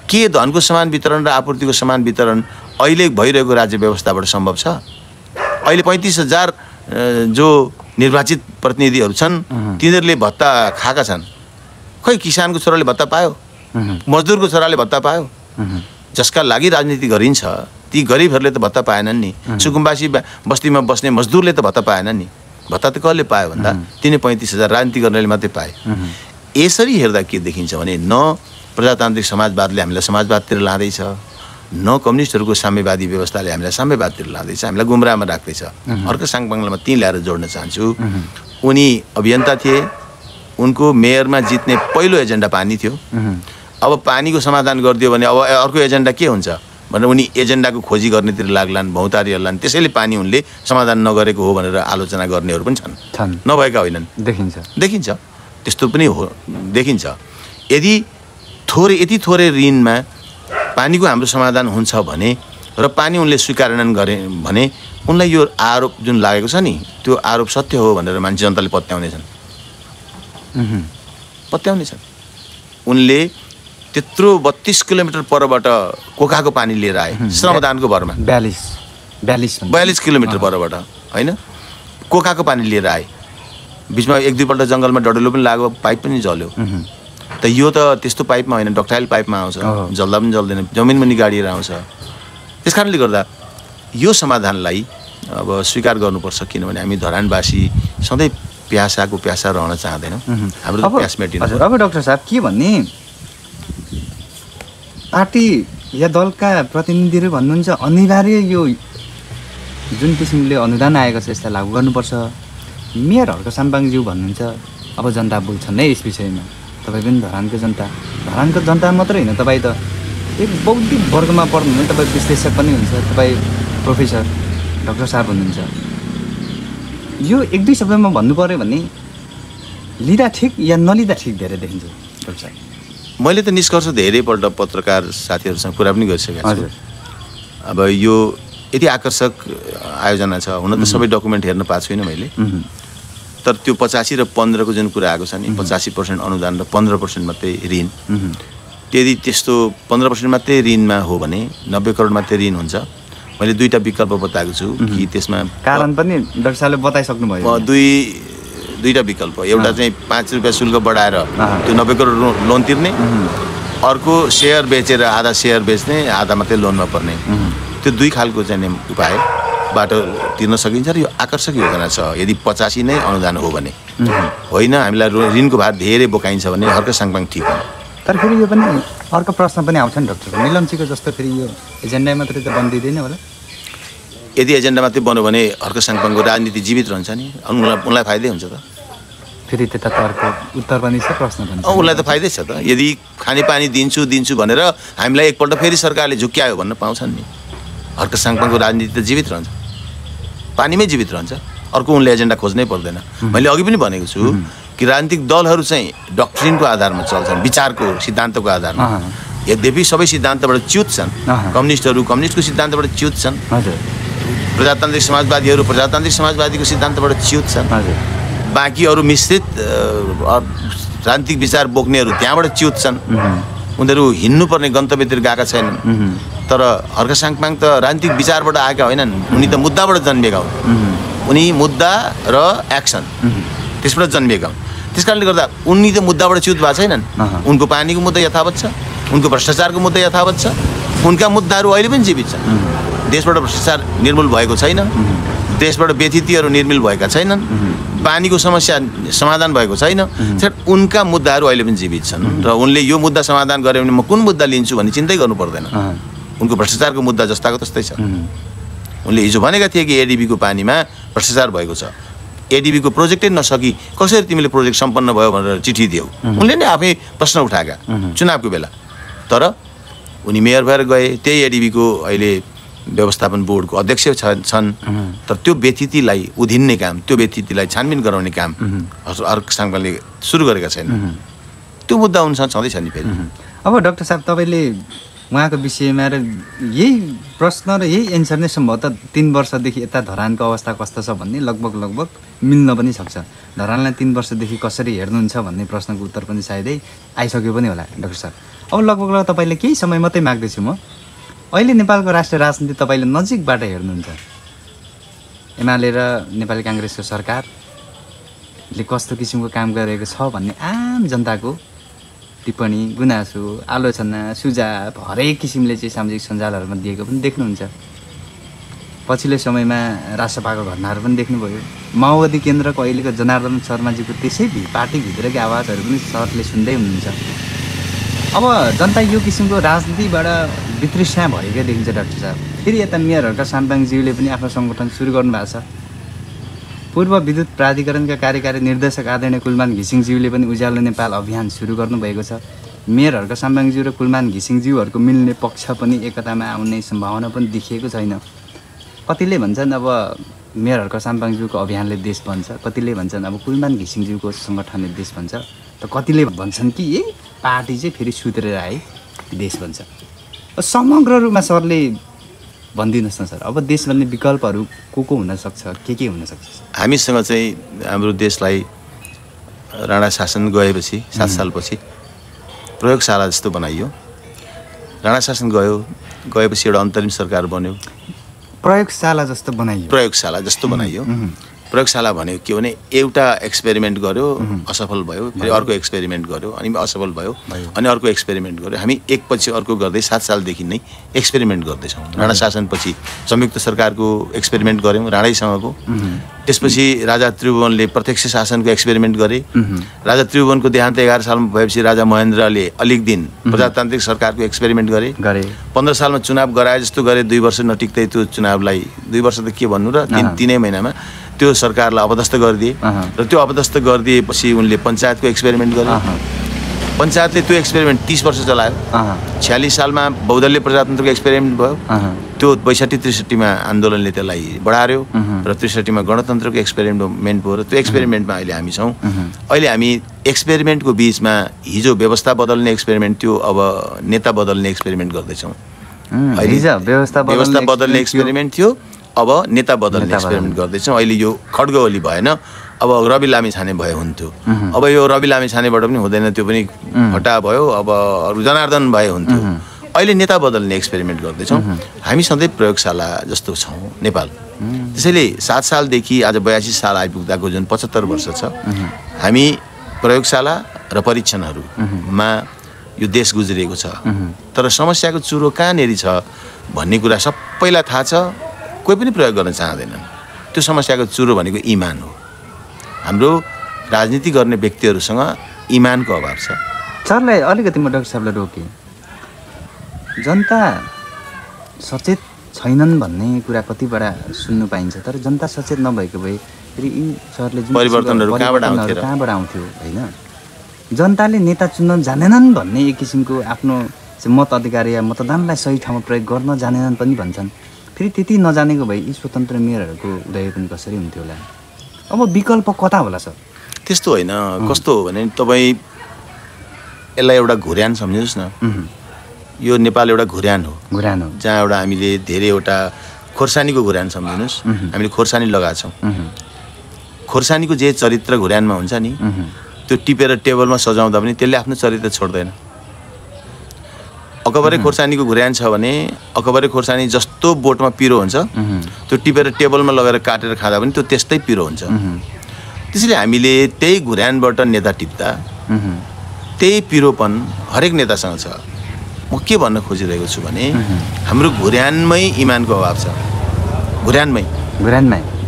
के धनको समान वितरण र आपूर्तिको समान वितरण अहिले भइरहेको राज्य व्यवस्थाबाट सम्भव छ? अहिले 35,000 जो निर्वाचित प्रतिनिधिहरू छन् तिनीहरूले भत्ता खाएका छन्। खै किसानको छोराले भत्ता पायो? मजदुरको छोराले भत्ता पायो? जसका लागि राजनीति गरिन्छ ती गरिबहरूले त भत्ता पाएनन् नि। सुकुम्बासी बस्तीमा बस्ने मजदुरले त भत्ता पाएनन् नि। भत्ता त कसले पायो भन्दा तिनै 35,000 राजनीति गर्नेले मात्रै पाए। यसरी हेर्दा के देखिन्छ भने न प्रजातान्त्रिक समाजवादले हामीलाई समाजवादतिर लाँदैछ, न कम्युनिस्टहरूको साम्यवादी व्यवस्थाले हामीलाई साम्यवादतिर लाँदैछ, हामीलाई गुमराहमा राख्दैछ। हर्क साङपाङलाई म त्यहीँ ल्याएर जोड्न चाहन्छु। उनी अभियन्ता थिए, उनको मेयरमा जित्ने पहिलो एजेन्डा पानी थियो। अब पानीको समाधान गरिदियो भने अब अर्को एजेन्डा के हुन्छ भनेर उनी एजेन्डाको खोजी गर्नेतिर लाग्लान्, भौतारिहलान्। त्यसैले पानी उनले समाधान नगरेको हो भनेर आलोचना गर्नेहरू पनि छन्, नभएका होइनन्। देखिन्छ त्यस्तो पनि हो, देखिन्छ। यति थोरै ऋणमा पानीको हाम्रो समाधान हुन्छ भने र पानी उनले स्वीकारण गरे भने उनलाई यो आरोप जुन लागेको छ नि त्यो आरोप सत्य हो भनेर मान्छे जनताले पत्याउनेछन्। उनले त्यत्रो 32 किलोमिटर परबाट कोखाको पानी लिएर आए श्रमदानको भरमा। 42 किलोमिटर परबाट होइन, कोखाको पानी लिएर आए। बिचमा 1-2 पल्ट जङ्गलमा डडेलो पनि लाग्यो, पाइप पनि जल्यो। त यो त त्यस्तो पाइपमा होइन, डक्टाइल पाइपमा आउँछ, जल्दा पनि जल्दैन, जमिनमा नि गाडिएर आउँछ। त्यस कारणले गर्दा यो समाधानलाई अब स्वीकार गर्नुपर्छ, किनभने हामी धरानवासी सधैँ प्यासाको प्यासा रहन चाहँदैनौँ। हाम्रो त प्यास मेटिन्छ। अब डाक्टर साहब के भन्ने, पार्टी या दलका प्रतिनिधिहरू भन्नुहुन्छ अनिवार्य यो जुन किसिमले अनुदान आएको छ यसलाई लागू गर्नुपर्छ। मेयर हर्क साङपाङज्यू भन्नुहुन्छ अब जनता बोल्छन् है यस विषयमा। तपाईँ पनि धरानको जनता मात्रै होइन, तपाईँ त एक बौद्धिक वर्गमा पर्नुहुने, तपाईँ विश्लेषक पनि हुन्छ, तपाईँ प्रोफेसर डाक्टर साहब हुनुहुन्छ। यो 1-2 शब्दमा भन्नु पऱ्यो भने लिँदा ठिक या नलिँदा ठिक धेरै देखिन्छ डाक्टर साहब? मैले त निष्कर्ष धेरैपल्ट पत्रकार साथीहरूसँग कुरा पनि गरिसकेको छु। अब यो यति आकर्षक आयोजना छ, हुन त सबै डकुमेन्ट हेर्न पाएको छुइनँ मैले, तर त्यो 85 र 15 को जुन कुरा आएको छ नि, 85% अनुदान र 15% मात्रै ऋण। यदि त्यस्तो 15% मात्रै ऋणमा हो भने 90 करोड मात्रै ऋण हुन्छ मैले दुईटा विकल्प बताएको छु कि त्यसमा कारण पनि डाक्टर साहबले बताइसक्नु भयो। दुईटा विकल्प, एउटा चाहिँ 5 रुपियाँ शुल्क बढाएर त्यो 90 करोड लोन तिर्ने, अर्को सेयर बेचेर आधा सेयर बेच्ने, आधा मात्रै लोनमा पर्ने। त्यो दुई खालको चाहिँ उपायबाट तिर्न सकिन्छ र यो आकर्षक योजना छ यदि 85 नै अनुदान हो भने। होइन हामीलाई ऋणको भार धेरै बोकाइन्छ भने हर्क साङपाङ ठिक हो। तर फेरि यो पनि अर्को प्रश्न पनि आउँछ नि डाक्टर, मिलम्चीको जस्तो फेरि यो एजेन्डा मात्रै त बन्दिँदैन होला? यदि एजेन्डा मात्रै बन्यो भने हर्क साङपाङको राजनीति जीवित रहन्छ नि, उनलाई फाइदै हुन्छ त। फेरि त्यता त अर्को उत्तर पनि छ, प्रश्न पनि छ। उसलाई त फाइदै छ त। यदि खानेपानी दिन्छु भनेर हामीलाई एकपल्ट फेरि सरकारले झुक्क्यायो भन्न पाउँछन् नि। हर्क साङपाङको राजनीति त जीवित रहन्छ, पानीमै जीवित रहन्छ। अर्को उनले एजेन्डा खोज्नै पर्दैन। मैले अघि पनि भनेको छु कि राजनीतिक दलहरू चाहिँ डक्ट्रिनको आधारमा चल्छन्, विचारको सिद्धान्तको आधारमा। यद्यपि सबै सिद्धान्तबाट च्युत छन्। कम्युनिस्टहरू कम्युनिस्टको सिद्धान्तबाट च्युत छन्, प्रजातान्त्रिक समाजवादीहरू प्रजातान्त्रिक समाजवादीको सिद्धान्तबाट च्युत छन्, बाँकी अरू मिश्रित राजनीतिक विचार बोक्नेहरू त्यहाँबाट च्युत छन्। उनीहरू हिँड्नुपर्ने गन्तव्यतिर गएका छैनन्। तर हर्क साङपाङ त राजनीतिक विचारबाट आएका होइनन्, उनी त मुद्दाबाट जन्मिएका हुन्। उनी मुद्दा र एक्सन त्यसबाट जन्मिएका हुन्। त्यस कारणले गर्दा उनी त मुद्दाबाट च्युत भएको छैनन्। उनको पानीको मुद्दा यथावत छ, उनको भ्रष्टाचारको मुद्दा यथावत छ, उनका मुद्दाहरू अहिले पनि जीवित छन्। देशबाट भ्रष्टाचार निर्मूल भएको छैन, देशबाट व्यथितिहरू निर्मूल भएका छैनन्, पानीको समस्या समाधान भएको छैन। उनका मुद्दाहरू अहिले पनि जीवित छन् र उनले यो मुद्दा समाधान गरे भने म कुन मुद्दा लिन्छु भन्ने चिन्तै गर्नु पर्दैन। उनको भ्रष्टाचारको मुद्दा जस्ताको तस्तै छ। उनले हिजो भनेका थिए कि एडिबीको पानीमा भ्रष्टाचार भएको छ, एडिबीको प्रोजेक्टै नसकी कसरी तिमीले प्रोजेक्ट सम्पन्न भयो भनेर चिठी दियौ। उनले नै आफै प्रश्न उठाएका चुनावको बेला। तर उनी मेयर भएर गए, त्यही एडिबीको अहिले व्यवस्थापन बोर्डको अध्यक्ष छन्। तर त्यो व्यथितिलाई उधिन्ने काम, त्यो व्यथितिलाई छानबिन गराउने काम हर्क साङपाङले सुरु गरेका छैन। त्यो मुद्दा उनसँग छँदैछ नि फेरि। अब डाक्टर साहब तपाईँले उहाँको विषयमा र यही प्रश्न र यही एन्सर नै सम्भवतः 3 वर्षदेखि यता धरानको अवस्था कस्तो छ भन्ने लगभग मिल्न पनि सक्छ। धरानलाई 3 वर्षदेखि कसरी हेर्नुहुन्छ भन्ने प्रश्नको उत्तर पनि सायदै आइसक्यो पनि होला डाक्टर साहब। अब लगभग तपाईँले केही समय मात्रै माग्दैछु म। अहिले नेपालको राष्ट्रिय राजनीति तपाईँले नजिकबाट हेर्नुहुन्छ, एमाले र नेपाली काङ्ग्रेसको सरकारले कस्तो किसिमको काम गरेको छ भन्ने आम जनताको टिप्पणी, गुनासो, आलोचना, सुझाव हरेक किसिमले चाहिँ सामाजिक सञ्जालहरूमा दिएको पनि देख्नुहुन्छ। पछिल्लो समयमा राजसभाको घटनाहरू पनि देख्नुभयो। माओवादी केन्द्रको अहिलेको जनार्दन शर्माजीको त्यसै पार्टीभित्रकै आवाजहरू पनि सरले सुन्दै हुनुहुन्छ। अब जनता यो किसिमको राजनीतिबाट वितृष्णा भएकै देखिन्छ डाक्टर साहब। फेरि यता मेयर हर्क साङपाङज्यूले पनि आफ्नो सङ्गठन सुरु गर्नुभएको छ। पूर्व विद्युत प्राधिकरणका कार्यकारी निर्देशक आदरणीय कुलमान घिसिङज्यूले पनि उज्यालो नेपाल अभियान सुरु गर्नुभएको छ। मेयर हर्क साङपाङज्यू र कुलमान घिसिङज्यूहरूको मिल्ने पक्ष पनि एकतामा आउने सम्भावना पनि देखिएको छैन। कतिले भन्छन् अब मेयर हर्क साङपाङज्यूको अभियानले देश बन्छ, कतिले भन्छन् अब कुलमान घिसिङज्यूको सङ्गठनले देश बन्छ, त कतिले भन्छन् कि यही पार्टी चाहिँ फेरि सुध्रेर आए देश बन्छ। समग्र रूपमा सरले भनिदिनुहोस् न सर, अब देश बन्ने विकल्पहरू को हुनसक्छ, के हुनसक्छ? हामीसँग चाहिँ हाम्रो देशलाई राणा शासन गएपछि 7 सालपछि प्रयोगशाला जस्तो बनाइयो। राणा शासन गएपछि एउटा अन्तरिम सरकार बन्यो, प्रयोगशाला जस्तो बनाइयो। प्रयोगशाला भनेको के भने एउटा एक्सपेरिमेन्ट गर्यो, असफल भयो, फेरि अर्को एक्सपेरिमेन्ट गर्यो, अनि असफल भयो, अनि अर्को एक्सपेरिमेन्ट गर्यो। हामी एकपछि अर्को गर्दै 7 सालदेखि नै एक्सपेरिमेन्ट गर्दैछौँ। राणा शासनपछि संयुक्त सरकारको एक्सपेरिमेन्ट गऱ्यौँ राणैसँगको। त्यसपछि राजा त्रिभुवनले प्रत्यक्ष शासनको एक्सपेरिमेन्ट गरे। राजा त्रिभुवनको देहान्त 11 सालमा भएपछि राजा महेन्द्रले अलिक दिन प्रजातान्त्रिक सरकारको एक्सपेरिमेन्ट गरे। 15 सालमा चुनाव गराए जस्तो गरे, 2 वर्ष नटिक्दै त्यो चुनावलाई 2 वर्ष त के भन्नु र 3 महिनामा त्यो सरकारलाई अपदस्थ गरिदिए। र त्यो अपदस्थ गरिदिएपछि उनले पञ्चायतको एक्सपेरिमेन्ट गरे। पञ्चायतले त्यो एक्सपेरिमेन्ट 30 वर्ष चलायो। 46 सालमा बहुदलीय प्रजातन्त्रको एक्सपेरिमेन्ट भयो। त्यो 62-63मा आन्दोलनले त्यसलाई बढार्यो र 63मा गणतन्त्रको एक्सपेरिमेन्ट भयो। र त्यो एक्सपेरिमेन्टमा अहिले हामी छौँ। अहिले हामी एक्सपेरिमेन्टको बिचमा हिजो व्यवस्था बदल्ने एक्सपेरिमेन्ट थियो, अब नेता बदल्ने एक्सपेरिमेन्ट गर्दैछौँ। अहिले व्यवस्था बदल्ने एक्सपेरिमेन्ट थियो, अब नेता बदल्ने एक्सपेरिमेन्ट गर्दैछौँ। अहिले यो खड्गवली भएन, अब रवि लामिछाने भए हुन्थ्यो। अब यो रवि लामिछानेबाट पनि हुँदैन, त्यो पनि हटा भयो। अब अरू जनार्दन भए हुन्थ्यो। अहिले नेता बदल्ने एक्सपेरिमेन्ट गर्दैछौँ। हामी सधैँ प्रयोगशाला जस्तो छौँ नेपाल। त्यसैले 7 सालदेखि आज 82 साल आइपुग्दाको जुन 75 वर्ष छ, हामी प्रयोगशाला र परीक्षणहरूमा यो देश गुज्रिएको छ। तर समस्याको चुरो कहाँनेरि छ भन्ने कुरा सबैलाई थाहा छ, कोही पनि प्रयोग गर्न चाहँदैनन्। त्यो समस्याको चुरो भनेको इमान हो। हाम्रो राजनीति गर्ने व्यक्तिहरूसँग इमानको अभाव छ। सरलाई अलिकति म डाक्टर साहबलाई रोकेँ। जनता सचेत छैनन् भन्ने कुरा कतिवटा सुन्नु पाइन्छ, तर जनता सचेत नभएको भए फेरि यी सरले जुन परिवर्तनहरू कहाँबाट आउँथ्यो होइन? जनताले नेता चुन्न जानेनन् भन्ने एक किसिमको आफ्नो मत अधिकार या मतदानलाई सही ठाउँमा प्रयोग गर्न जानेनन् पनि भन्छन्। फेरि त्यति नजानेको भए यी स्वतन्त्र मेयरहरूको उदय पनि कसरी हुन्थ्यो होला? अब विकल्प कता होला सर? त्यस्तो होइन। कस्तो हो भने तपाईँ यसलाई एउटा घुर्यान सम्झिनुहोस् न। यो नेपाल एउटा घुर्यान हो, जहाँ एउटा हामीले धेरैवटा खोर्सानीको घुर्यान सम्झिनुहोस्। हामीले खोर्सानी लगाएको छौँ। खोर्सानीको जे चरित्र घुर्यानमा हुन्छ नि, त्यो टिपेर टेबलमा सजाउँदा पनि त्यसले आफ्नो चरित्र छोड्दैन। अकबरे खोर्सानीको घुर्यान छ भने अकबरे खोर्सानी जस्तो बोटमा पिरो हुन्छ, त्यो टिपेर टेबलमा लगेर काटेर खाँदा पनि त्यो त्यस्तै पिरो हुन्छ। त्यसैले हामीले त्यही घुर्यानबाट नेता टिप्दा त्यही पिरोपन हरेक नेतासँग छ। म के भन्न खोजिरहेको छु भने हाम्रो घुर्यानमै इमानको अभाव छ। घुर्यानमै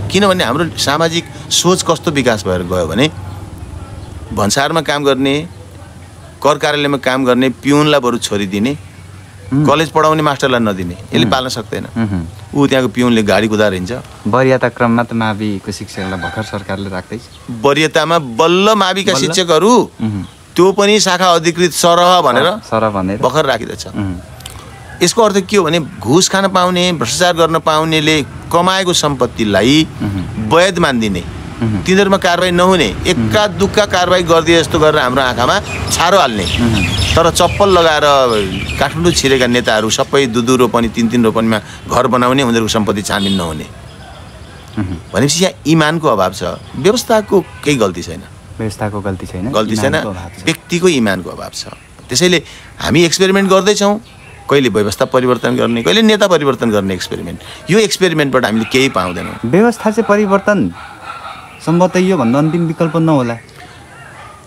किनभने हाम्रो सामाजिक सोच कस्तो विकास भएर गयो भने भन्सारमा काम गर्ने, कर कार्यालयमा काम गर्ने पिउनलाई बरु छोरी दिने, कलेज पढाउने मास्टरलाई नदिने। यसले पाल्न सक्दैन। ऊ त्यहाँको पिउनले गाडी कुदाएर हिँड्छ। वरियता क्रममा त माविको शिक्षकलाई भर्खर सरकारले राख्दैछ। वरियतामा बल्ल माविका शिक्षकहरू त्यो पनि शाखा अधिकृत सरह भनेर भर्खर राखिँदैछ। यसको अर्थ के हो भने घुस खान पाउने, भ्रष्टाचार गर्न पाउनेले कमाएको सम्पत्तिलाई वैध मानिदिने, तिनीहरूमा कारबाही नहुने, एक्का दुक्का कारबाही गरिदिए जस्तो गरेर हाम्रो आँखामा छारो हाल्ने। तर चप्पल लगाएर काठमाडौँ छिरेका नेताहरू सबै 2-2 रोपनी 3-3 रोपनीमा घर बनाउने, उनीहरूको सम्पत्ति छानबिन नहुने भनेपछि यहाँ इमानको अभाव छ। व्यवस्थाको केही गल्ती छैन, गल्ती छैन, व्यक्तिको इमानको अभाव छ। त्यसैले हामी एक्सपेरिमेन्ट गर्दैछौँ, कहिले व्यवस्था परिवर्तन गर्ने, कहिले नेता परिवर्तन गर्ने एक्सपेरिमेन्ट। यो एक्सपेरिमेन्टबाट हामीले केही पाउँदैनौँ। व्यवस्था चाहिँ परिवर्तन सम्भवतः यो भन्दा अन्तिम विकल्प नहोला।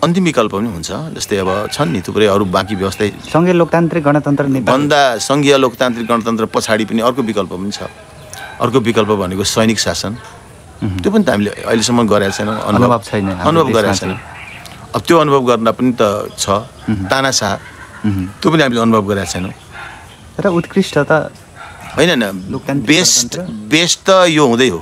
अन्तिम विकल्प पनि हुन्छ। जस्तै अब छन् नि थुप्रै अरू बाँकी व्यवस्था, सङ्घीय लोकतान्त्रिक गणतन्त्र भन्दा सङ्घीय लोकतान्त्रिक गणतन्त्र पछाडि पनि अर्को विकल्प पनि छ। अर्को विकल्प भनेको सैनिक शासन। त्यो पनि त हामीले अहिलेसम्म गरेका छैनौँ, अनुभव गरेका छैनौँ। अब त्यो अनुभव गर्न पनि त छ। तानाशाह, त्यो पनि हामीले अनुभव गरेका छैनौँ। र उत्कृष्ट त होइन, बेस्ट त यो हुँदै हो।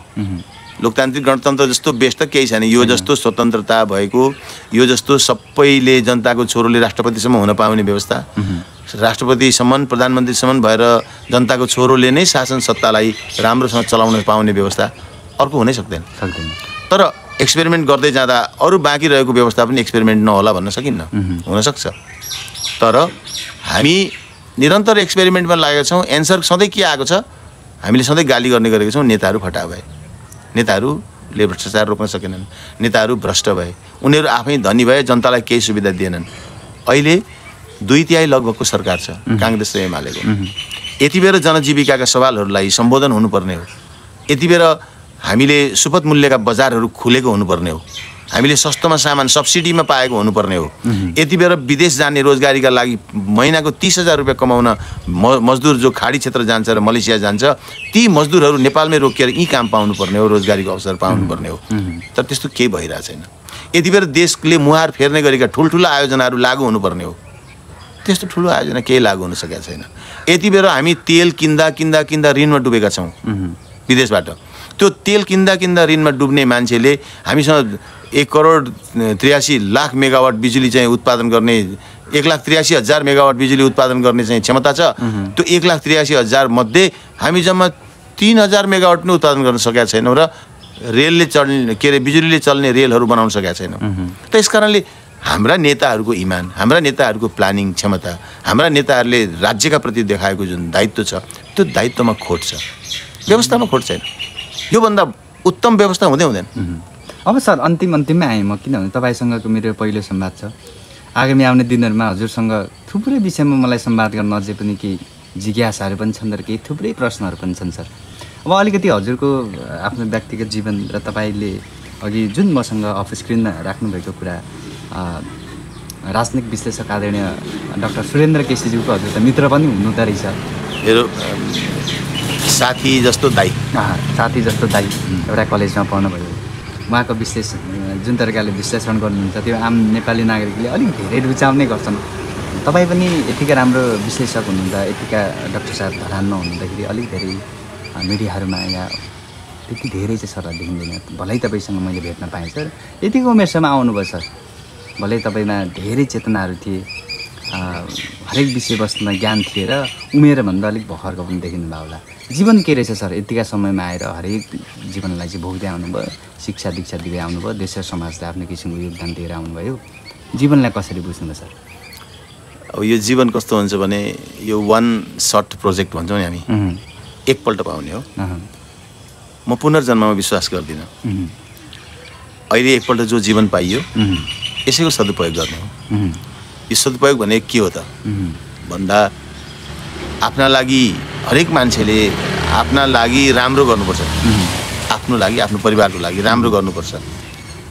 लोकतान्त्रिक गणतन्त्र जस्तो बेस्ट त केही छैन। यो जस्तो स्वतन्त्रता भएको, यो जस्तो सबैले जनताको छोरोले राष्ट्रपतिसम्म हुन पाउने व्यवस्था, राष्ट्रपतिसम्म प्रधानमन्त्रीसम्म भएर जनताको छोरोले नै शासन सत्तालाई राम्रोसँग चलाउन पाउने व्यवस्था अर्को हुनै सक्दैन। तर एक्सपेरिमेन्ट गर्दै जाँदा अरू बाँकी रहेको व्यवस्था पनि एक्सपेरिमेन्ट नहोला भन्न सकिन्न, हुनसक्छ। तर हामी निरन्तर एक्सपेरिमेन्टमा लागेका छौँ। एन्सर सधैँ के आएको छ? हामीले सधैँ गाली गर्ने गरेको छौँ, नेताहरू फटा भए, नेताहरूले भ्रष्टाचार रोक्न सकेनन्, नेताहरू भ्रष्ट भए, उनीहरू आफै धनी भए, जनतालाई केही सुविधा दिएनन्। अहिले 2/3 लगभगको सरकार छ काङ्ग्रेस र एमालेको। यति बेर जनजीविकाका सवालहरूलाई सम्बोधन हुनुपर्ने हो। यति बेर हामीले सुपथ मूल्यका बजारहरू खुलेको हुनुपर्ने हो। हामीले सस्तोमा सामान सब्सिडीमा पाएको हुनुपर्ने हो। यति बेर विदेश जाने रोजगारीका लागि महिनाको 30,000 रुपियाँ कमाउन मजदुर जो खाडी क्षेत्र जान्छ र मलेसिया जान्छ, ती मजदुरहरू नेपालमै रोकिएर यी काम पाउनुपर्ने हो, रोजगारीको अवसर पाउनुपर्ने हो। तर त्यस्तो केही भइरहेको छैन। यति बेर देशले मुहार फेर्ने गरेका ठुल्ठुला आयोजनाहरू लागू हुनुपर्ने हो, त्यस्तो ठुलो आयोजना केही लागू हुन सकेको छैन। यति बेर हामी तेल किन्दा ऋणमा डुबेका छौँ विदेशबाट। त्यो तेल किन्दा ऋणमा डुब्ने मान्छेले हामीसँग 1,83,00,000 मेगावाट बिजुली चाहिँ उत्पादन गर्ने, 1,83,000 मेगावाट बिजुली उत्पादन गर्ने चाहिँ क्षमता छ। त्यो 1,83,000 मध्ये हामी जम्मा 3,000 मेगावाट पनि उत्पादन गर्न सकेका छैनौँ र रेलले चल्ने बिजुलीले चल्ने रेलहरू बनाउन सकेका छैनौँ। त यस कारणले हाम्रा नेताहरूको इमान, हाम्रा नेताहरूको प्लानिङ क्षमता, हाम्रा नेताहरूले राज्यका प्रति देखाएको जुन दायित्व छ, त्यो दायित्वमा खोट छ, व्यवस्थामा खोट छैन। योभन्दा उत्तम व्यवस्था हुँदैन। अब सर अन्तिममै आएँ म, किनभने तपाईँसँगको मेरो पहिलो संवाद छ। आगामी आउने दिनहरूमा हजुरसँग थुप्रै विषयमा मलाई संवाद गर्न अझै पनि केही जिज्ञासाहरू पनि छन् र केही थुप्रै प्रश्नहरू पनि छन् सर। अब अलिकति हजुरको आफ्नो व्यक्तिगत जीवन र तपाईँले अघि जुन मसँग अफ स्क्रिन राख्नुभएको कुरा राजनीतिक विश्लेषक आदरणीय डाक्टर सुरेन्द्र केसीज्यूको हजुर त मित्र पनि हुनुहुँदो रहेछ। मेरो साथी जस्तो दाइ एउटा कलेजमा पढ्नुभयो। उहाँको विश्लेषण जुन तरिकाले विश्लेषण गर्नुहुन्छ त्यो आम नेपाली नागरिकले अलिक धेरै रुचाउने गर्छन्। तपाईँ पनि यतिका राम्रो विश्लेषक हुनुहुन्छ, यतिका डाक्टर साहब धरानमा हुनुहुँदाखेरि अलिक धेरै मिडियाहरूमा या त्यति धेरै चाहिँ सर देखिँदैन। भलै तपाईँसँग मैले भेट्न पाएँ सर, यतिको उमेरसम्म आउनुभयो सर। भलै तपाईँमा धेरै चेतनाहरू थिए, हरेक विषयवस्तुमा ज्ञान थिए र उमेरभन्दा अलिक भर्खरको पनि देखिनुभयो होला। जीवन के रहेछ सर, यतिका समयमा आएर हरेक जीवनलाई चाहिँ भोग्दै आउनुभयो, शिक्षा दीक्षा दिँदै आउनुभयो, देश र समाजलाई आफ्नो किसिमको योगदान दिएर आउनुभयो। जीवनलाई कसरी बुझ्नुभयो सर? अब यो जीवन कस्तो हुन्छ भने यो वान सर्ट प्रोजेक्ट भन्छौँ नि हामी, एकपल्ट पाउने हो। म पुनर्जन्ममा विश्वास गर्दिनँ। अहिले एकपल्ट जो जीवन पाइयो यसैको सदुपयोग गर्ने हो। यो सदुपयोग भने के हो त भन्दा आफ्ना लागि हरेक मान्छेले आफ्ना लागि राम्रो गर्नुपर्छ, आफ्नो लागि आफ्नो परिवारको लागि राम्रो गर्नुपर्छ।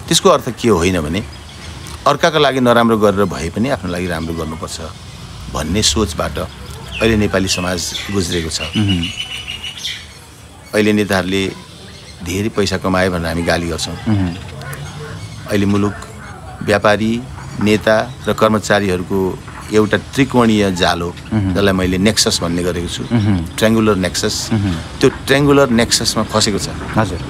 त्यसको अर्थ के होइन भने अर्काको लागि नराम्रो गरेर भए पनि आफ्नो लागि राम्रो गर्नुपर्छ भन्ने सोचबाट अहिले नेपाली समाज गुज्रेको छ। अहिले नेताहरूले धेरै पैसा कमाए भनेर हामी गाली गर्छौँ। अहिले मुलुक व्यापारी, नेता र कर्मचारीहरूको एउटा त्रिकोणीय जालो, जसलाई मैले नेक्सस भन्ने गरेको छु, ट्रायङ्गुलर नेक्सस, त्यो ट्रायङ्गुलर नेक्ससमा फसेको छ। हजुर,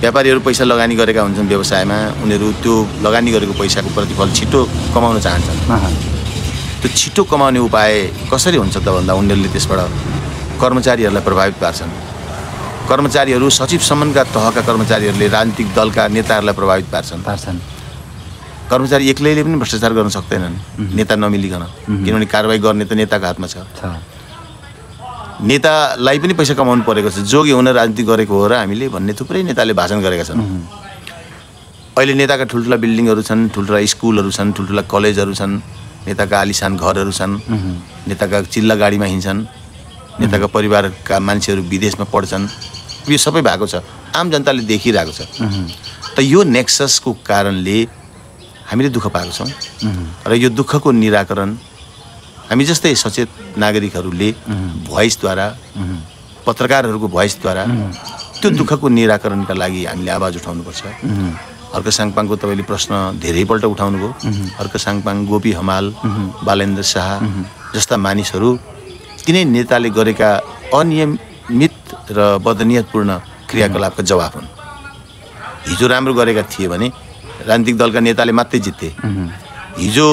व्यापारीहरू पैसा लगानी गरेका हुन्छन् व्यवसायमा, उनीहरू त्यो लगानी गरेको पैसाको प्रतिफल छिटो कमाउन चाहन्छन्। त्यो छिटो कमाउने उपाय कसरी हुन्छ त भन्दा उनीहरूले त्यसबाट कर्मचारीहरूलाई प्रभावित पार्छन्। कर्मचारीहरू सचिवसम्मका तहका कर्मचारीहरूले राजनीतिक दलका नेताहरूलाई प्रभावित पार्छन्। कर्मचारी एक्लैले पनि भ्रष्टाचार गर्न सक्दैनन् नेता नमिलिकन, किनभने कारबाही गर्ने त नेताको हातमा छ। नेतालाई पनि पैसा कमाउनु परेको छ, जोगी हुन राजनीति गरेको हो र हामीले भन्ने थुप्रै नेताले भाषण गरेका छन्। अहिले नेताका ठुल्ठुला बिल्डिङहरू छन्, ठुल्ठुला स्कुलहरू छन्, ठुल्ठुला कलेजहरू छन्, नेताका आलिसान घरहरू छन्, नेताका चिल्ला गाडीमा हिँड्छन्, नेताका परिवारका मान्छेहरू विदेशमा पढ्छन्। यो सबै भएको छ, आम जनताले देखिरहेको छ। त यो नेक्ससको कारणले हामीले दुःख पाएको छौँ र यो दुःखको निराकरण हामी जस्तै सचेत नागरिकहरूले भोइसद्वारा, पत्रकारहरूको भोइसद्वारा त्यो दुःखको निराकरणका लागि हामीले आवाज उठाउनुपर्छ। हर्क साङपाङको तपाईँले प्रश्न धेरैपल्ट उठाउनुभयो। हर्क साङपाङ, गोपी हमाल, बालेन्द्र शाह जस्ता मानिसहरू तिनै नेताले गरेका अनियमित र बदनियतपूर्ण क्रियाकलापका जवाफ हुन्। हिजो राम्रो गरेका थिए भने राजनीतिक दलका नेताले मात्रै जित्थे। हिजो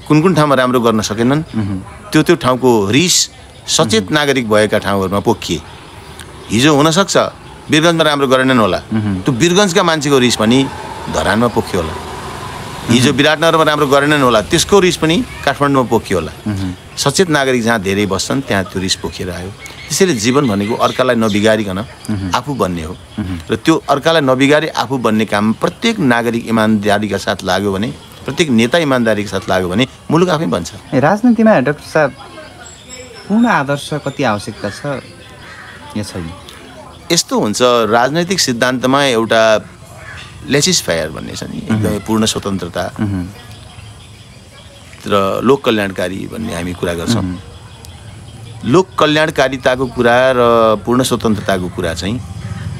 कुन कुन ठाउँमा राम्रो गर्न सकेनन्, त्यो ठाउँको रिस सचेत नागरिक भएका ठाउँहरूमा पोखिए। हिजो हुनसक्छ वीरगन्जमा राम्रो गरेनन् होला, त्यो वीरगन्जका मान्छेको रिस पनि धरानमा पोखियो होला। हिजो विराटनगरमा राम्रो गरेनन् होला, त्यसको रिस पनि काठमाडौँमा पोखियो होला। सचेत नागरिक जहाँ धेरै बस्छन् त्यहाँ त्यो रिस पोखिएर आयो। त्यसैले जीवन भनेको अर्कालाई नबिगारिकन आफू बन्ने हो र त्यो अर्कालाई नबिगारी आफू बन्ने काम प्रत्येक नागरिक इमान्दारीका साथ लाग्यो भने, प्रत्येक नेता इमान्दारीका साथ लाग्यो भने मुलुक आफै बन्छ। राजनीतिमा डाक्टर साहब पूर्ण आदर्श कति आवश्यकता छ या छैन? यस्तो हुन्छ, राजनैतिक सिद्धान्तमा एउटा लेसिस फायर भन्ने छ नि, एकदमै पूर्ण स्वतन्त्रता र लोक कल्याणकारी भन्ने हामी कुरा गर्छौँ। लोक कल्याणकारिताको कुरा र पूर्ण स्वतन्त्रताको कुरा चाहिँ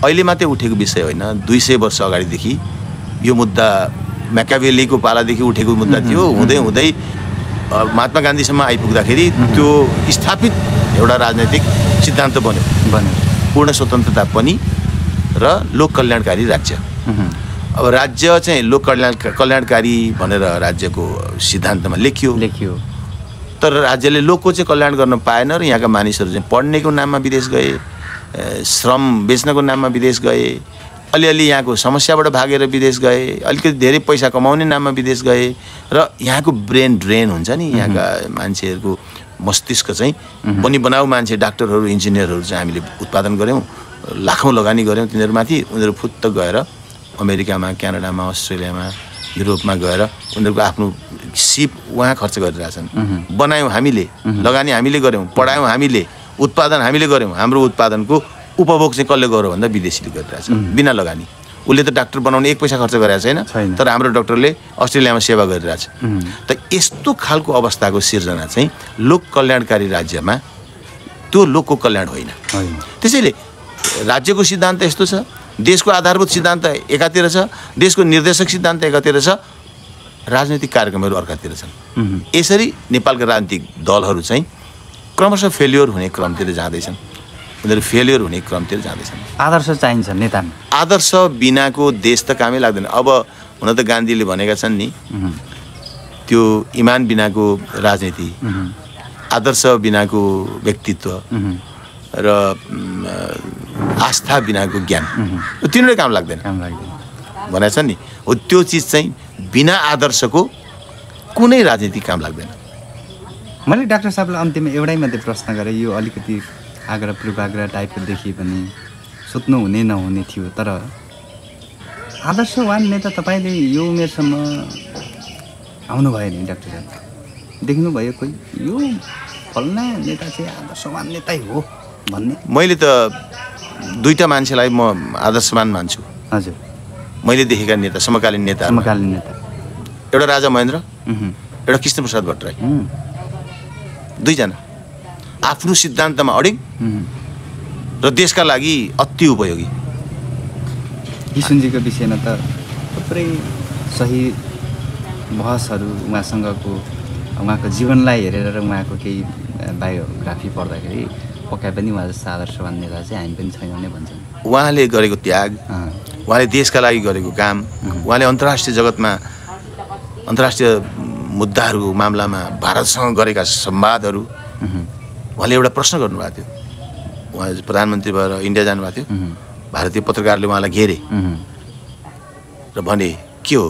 अहिले मात्रै उठेको विषय होइन। 200 वर्ष अगाडिदेखि यो मुद्दा म्याकाभेलीको पालादेखि उठेको मुद्दा थियो। हुँदै हुँदै महात्मा गान्धीसम्म आइपुग्दाखेरि त्यो स्थापित एउटा राजनैतिक सिद्धान्त बन्यो, पूर्ण स्वतन्त्रता पनि र लोक कल्याणकारी राज्य। अब राज्य चाहिँ लोक कल्याणकारी भनेर राज्यको सिद्धान्तमा लेखियो, तर राज्यले लोकको चाहिँ कल्याण गर्न पाएन र यहाँका मानिसहरू चाहिँ पढ्नेको नाममा विदेश गए, श्रम बेच्नको नाममा विदेश गए, अलिअलि यहाँको समस्याबाट भागेर विदेश गए, अलिकति धेरै पैसा कमाउने नाममा विदेश गए र यहाँको ब्रेन ड्रेन हुन्छ नि, यहाँका मान्छेहरूको मस्तिष्क चाहिँ बनाउ मान्छे, डाक्टरहरू, इन्जिनियरहरू चाहिँ हामीले उत्पादन गऱ्यौँ, लाखौँ लगानी गऱ्यौँ तिनीहरूमाथि। उनीहरू फुत्त गएर अमेरिकामा, क्यानाडामा, अस्ट्रेलियामा युरोपमा गएर उनीहरूको आफ्नो सिप उहाँ खर्च गरिरहेछन्। बनायौँ हामीले, लगानी हामीले गऱ्यौँ, पढायौँ हामीले, उत्पादन हामीले गऱ्यौँ, हाम्रो उत्पादनको उपभोग चाहिँ कसले गर्यो भन्दा विदेशीले गरिरहेछ बिना लगानी। उसले त डाक्टर बनाउने एक पैसा खर्च गरेको छैन, तर हाम्रो डाक्टरले अस्ट्रेलियामा सेवा गरिरहेछ। त यस्तो खालको अवस्थाको सिर्जना चाहिँ लोक कल्याणकारी राज्यमा त्यो लोकको कल्याण होइन। त्यसैले राज्यको सिद्धान्त यस्तो छ, देशको आधारभूत सिद्धान्त एकातिर छ, देशको निर्देशक सिद्धान्त एकातिर छ, राजनैतिक कार्यक्रमहरू अर्कातिर छन्। यसरी नेपालका राजनीतिक दलहरू चाहिँ क्रमशः फेल्योर हुने क्रमतिर जाँदैछन्, उनीहरू फेल्योर हुने क्रमतिर जाँदैछन्। आदर्श चाहिन्छ नेतामा, आदर्श बिनाको देश त कामै लाग्दैन। अब हुन त गान्धीले भनेका छन् नि, त्यो इमान बिनाको राजनीति, आदर्श बिनाको व्यक्तित्व र आस्था बिनाको ज्ञान, यो तिनीहरू काम लाग्दैन भनेको छ नि। हो त्यो चिज चाहिँ बिना आदर्शको कुनै राजनीति काम लाग्दैन। मैले डाक्टर साहबलाई अन्तिममा एउटै मात्रै प्रश्न गरेँ, यो अलिकति आग्रह पूर्वाग्रह टाइपको देखिए पनि सोध्नु हुने नहुने थियो, तर आदर्शवान नेता तपाईँले यो उमेरसम्म आउनुभयो नि डाक्टर साहब, देख्नुभयो कोही यो फल्ना नेता चाहिँ आदर्शवान नेतै हो भन्ने? मैले त दुईटा मान्छेलाई म आदर्शवान मान्छु। हजुर, मैले देखेका नेता, समकालीन नेता, एउटा राजा महेन्द्र, एउटा कृष्णप्रसाद भट्टराई, दुईजना आफ्नो सिद्धान्तमा अडिग र देशका लागि अति उपयोगी। किशुनजीको विषयमा त थुप्रै सही बहसहरू उहाँसँगको, उहाँको जीवनलाई हेरेर र उहाँको केही बायोग्राफी पढ्दाखेरि पक्कै पनि उहाँ जस्तो आदर्शवान नेता चाहिँ हामी पनि छैनौँ नै भन्छौँ। उहाँले गरेको त्याग, उहाँले देशका लागि गरेको काम, उहाँले अन्तर्राष्ट्रिय जगतमा अन्तर्राष्ट्रिय मुद्दाहरूको मामलामा भारतसँग गरेका संवादहरू, उहाँले एउटा प्रश्न गर्नुभएको थियो। उहाँ प्रधानमन्त्री भएर इन्डिया जानुभएको थियो, भारतीय पत्रकारले उहाँलाई घेरे र भने के हो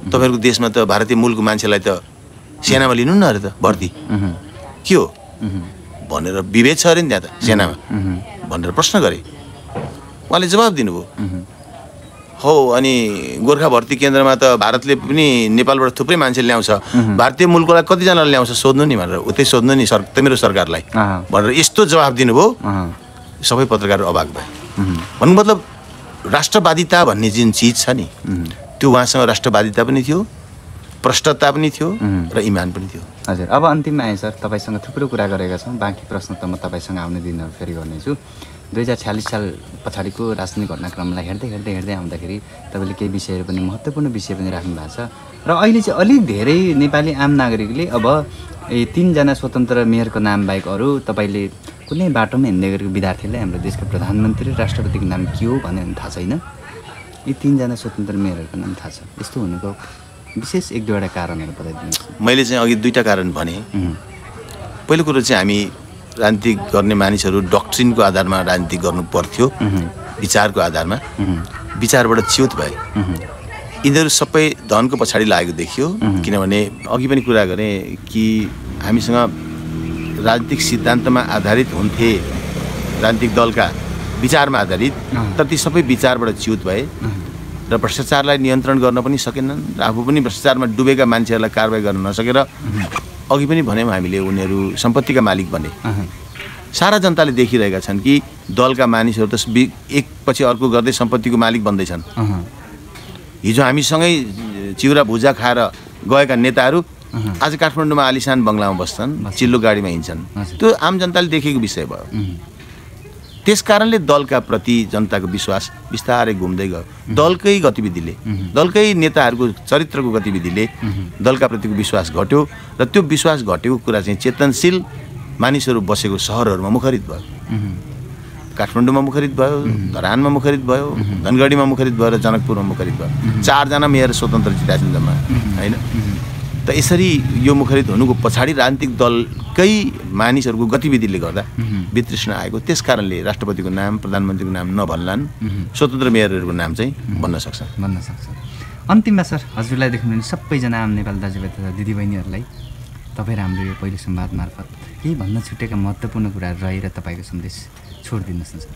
तपाईँहरूको देशमा त भारतीय मूलको मान्छेलाई त सेनामा लिनु न अरे त भर्ती के हो भनेर विभेद छ अरे नि त्यहाँ त सेनामा भनेर प्रश्न गरे। उहाँले जवाब दिनुभयो, हो अनि गोर्खा भर्ती केन्द्रमा त भारतले पनि नेपालबाट थुप्रै मान्छे ल्याउँछ, भारतीय मूलकोलाई कतिजनाले ल्याउँछ सोध्नु नि भनेर, उतै सोध्नु नि तिम्रो सरकारलाई भनेर यस्तो जवाब दिनुभयो। सबै पत्रकारहरू अवाक भए। भन्नु मतलब राष्ट्रवादिता भन्ने जुन चिज छ नि, त्यो उहाँसँग राष्ट्रवादिता पनि थियो, प्रष्टता पनि थियो र इमान पनि थियो। हजुर, अब अन्तिममा आएँ सर, तपाईँसँग थुप्रो कुरा गरेका छौँ, बाँकी प्रश्न त म तपाईँसँग आउने दिनहरू फेरि गर्नेछु। 2046 साल पछाडिको राजनीतिक घटनाक्रमलाई हेर्दै आउँदाखेरि तपाईँले केही विषयहरू पनि महत्त्वपूर्ण विषय पनि राख्नु भएको छ र अहिले चाहिँ अलिक धेरै नेपाली आम नागरिकले अब यी 3 जना स्वतन्त्र मेयरको नाम बाहेक अरू तपाईँले कुनै बाटोमा हिँड्दै गरेको विद्यार्थीलाई हाम्रो देशको प्रधानमन्त्री र राष्ट्रपतिको नाम के हो भन्ने थाहा छैन। यी 3 जना स्वतन्त्र मेयरहरूको नाम थाहा छ। यस्तो हुनुको विशेष 1-2वटा कारणहरू बताइदिनुहोस्। मैले चाहिँ अघि 2टा कारण भने। पहिलो कुरो चाहिँ हामी राजनीति गर्ने मानिसहरू डक्ट्रिनको आधारमा राजनीति गर्नु पर्थ्यो, विचारको आधारमा। विचारबाट च्युत भए। यिनीहरू सबै धनको पछाडि लागेको देखियो, किनभने अघि पनि कुरा गरेँ कि हामीसँग राजनीतिक सिद्धान्तमा आधारित हुन्थे, राजनीतिक दलका विचारमा आधारित, तर ती सबै विचारबाट च्युत भए र भ्रष्टाचारलाई नियन्त्रण गर्न पनि सकेनन् र आफू पनि भ्रष्टाचारमा डुबेका मान्छेहरूलाई कारबाही गर्न नसकेर अघि पनि भन्यौँ हामीले उनीहरू सम्पत्तिका मालिक बने। सारा जनताले देखिरहेका छन् कि दलका मानिसहरू त एकपछि अर्को गर्दै सम्पत्तिको मालिक बन्दैछन्। हिजो हामीसँगै चिउरा भुजा खाएर गएका नेताहरू आज काठमाडौँमा आलिशान बङ्गलामा बस्छन्, चिल्लो गाडीमा हिँड्छन्। त्यो आम जनताले देखेको विषय भयो। त्यसकारणले दलका प्रति जनताको विश्वास बिस्तारै घुम्दै गयो। दलकै गतिविधिले, दलकै नेताहरूको चरित्रको गतिविधिले दलका प्रतिको विश्वास घट्यो र त्यो विश्वास घटेको कुरा चाहिँ चेतनशील मानिसहरू बसेको सहरहरूमा मुखरित भयो। काठमाडौँमा मुखरित भयो, धरानमा मुखरित भयो, धनगढीमा मुखरित भयो र जनकपुरमा मुखरित भयो। 4 जना मेयर स्वतन्त्र जिताछन् जम्मा, होइन? त यसरी यो मुखरित हुनुको पछाडि राजनीतिक दलकै मानिसहरूको गतिविधिले गर्दा वितृष्णा आएको। त्यसकारणले राष्ट्रपतिको नाम, प्रधानमन्त्रीको नाम नभन्लान्, स्वतन्त्र मेयरहरूको नाम चाहिँ भन्न सक्छ। अन्तिममा सर, हजुरलाई देख्नु सबैजना आम नेपाल दाजुभाइ तथा दिदीबहिनीहरूलाई तपाईँ हाम्रो यो पहिलो संवाद मार्फत केही भन्न छुटेका महत्त्वपूर्ण कुराहरू रहेर तपाईँको सन्देश छोडिदिनुहोस् न सर।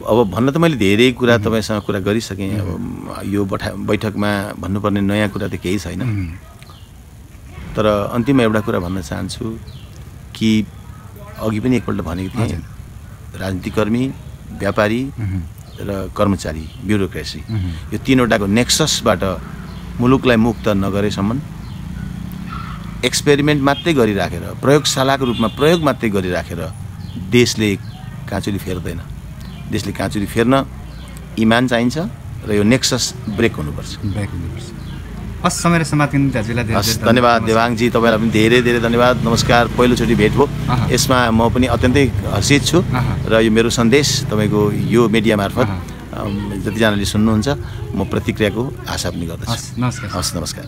अब भन्न त मैले धेरै कुरा तपाईँसँग कुरा गरिसकेँ। अब यो बैठकमा भन्नुपर्ने नयाँ कुरा त केही छैन, तर अन्तिममा एउटा कुरा भन्न चाहन्छु कि अघि पनि एकपल्ट भनेको थिएँ, राजनीतिकर्मी, व्यापारी र कर्मचारी, ब्युरोक्रेसी, यो तीनवटाको नेक्ससबाट मुलुकलाई मुक्त नगरेसम्म, एक्सपेरिमेन्ट मात्रै गरिराखेर, प्रयोगशालाको रूपमा प्रयोग मात्रै गरिराखेर देशले काँचुली फेर्दैन। देशले काँचुली फेर्न इमान चाहिन्छ र यो नेक्सस ब्रेक हुनुपर्छ। हस्, समय र समाजको निम्ति हजुरलाई हस्, धन्यवाद देवाङजी, तपाईँलाई पनि धेरै धेरै धन्यवाद। नमस्कार। पहिलोचोटि भेट भयो, यसमा म पनि अत्यन्तै हर्षित छु र यो मेरो सन्देश तपाईँको यो मिडिया मार्फत जतिजनाले सुन्नुहुन्छ म प्रतिक्रियाको आशा पनि गर्दछु। नमस्कार। हस्, नमस्कार।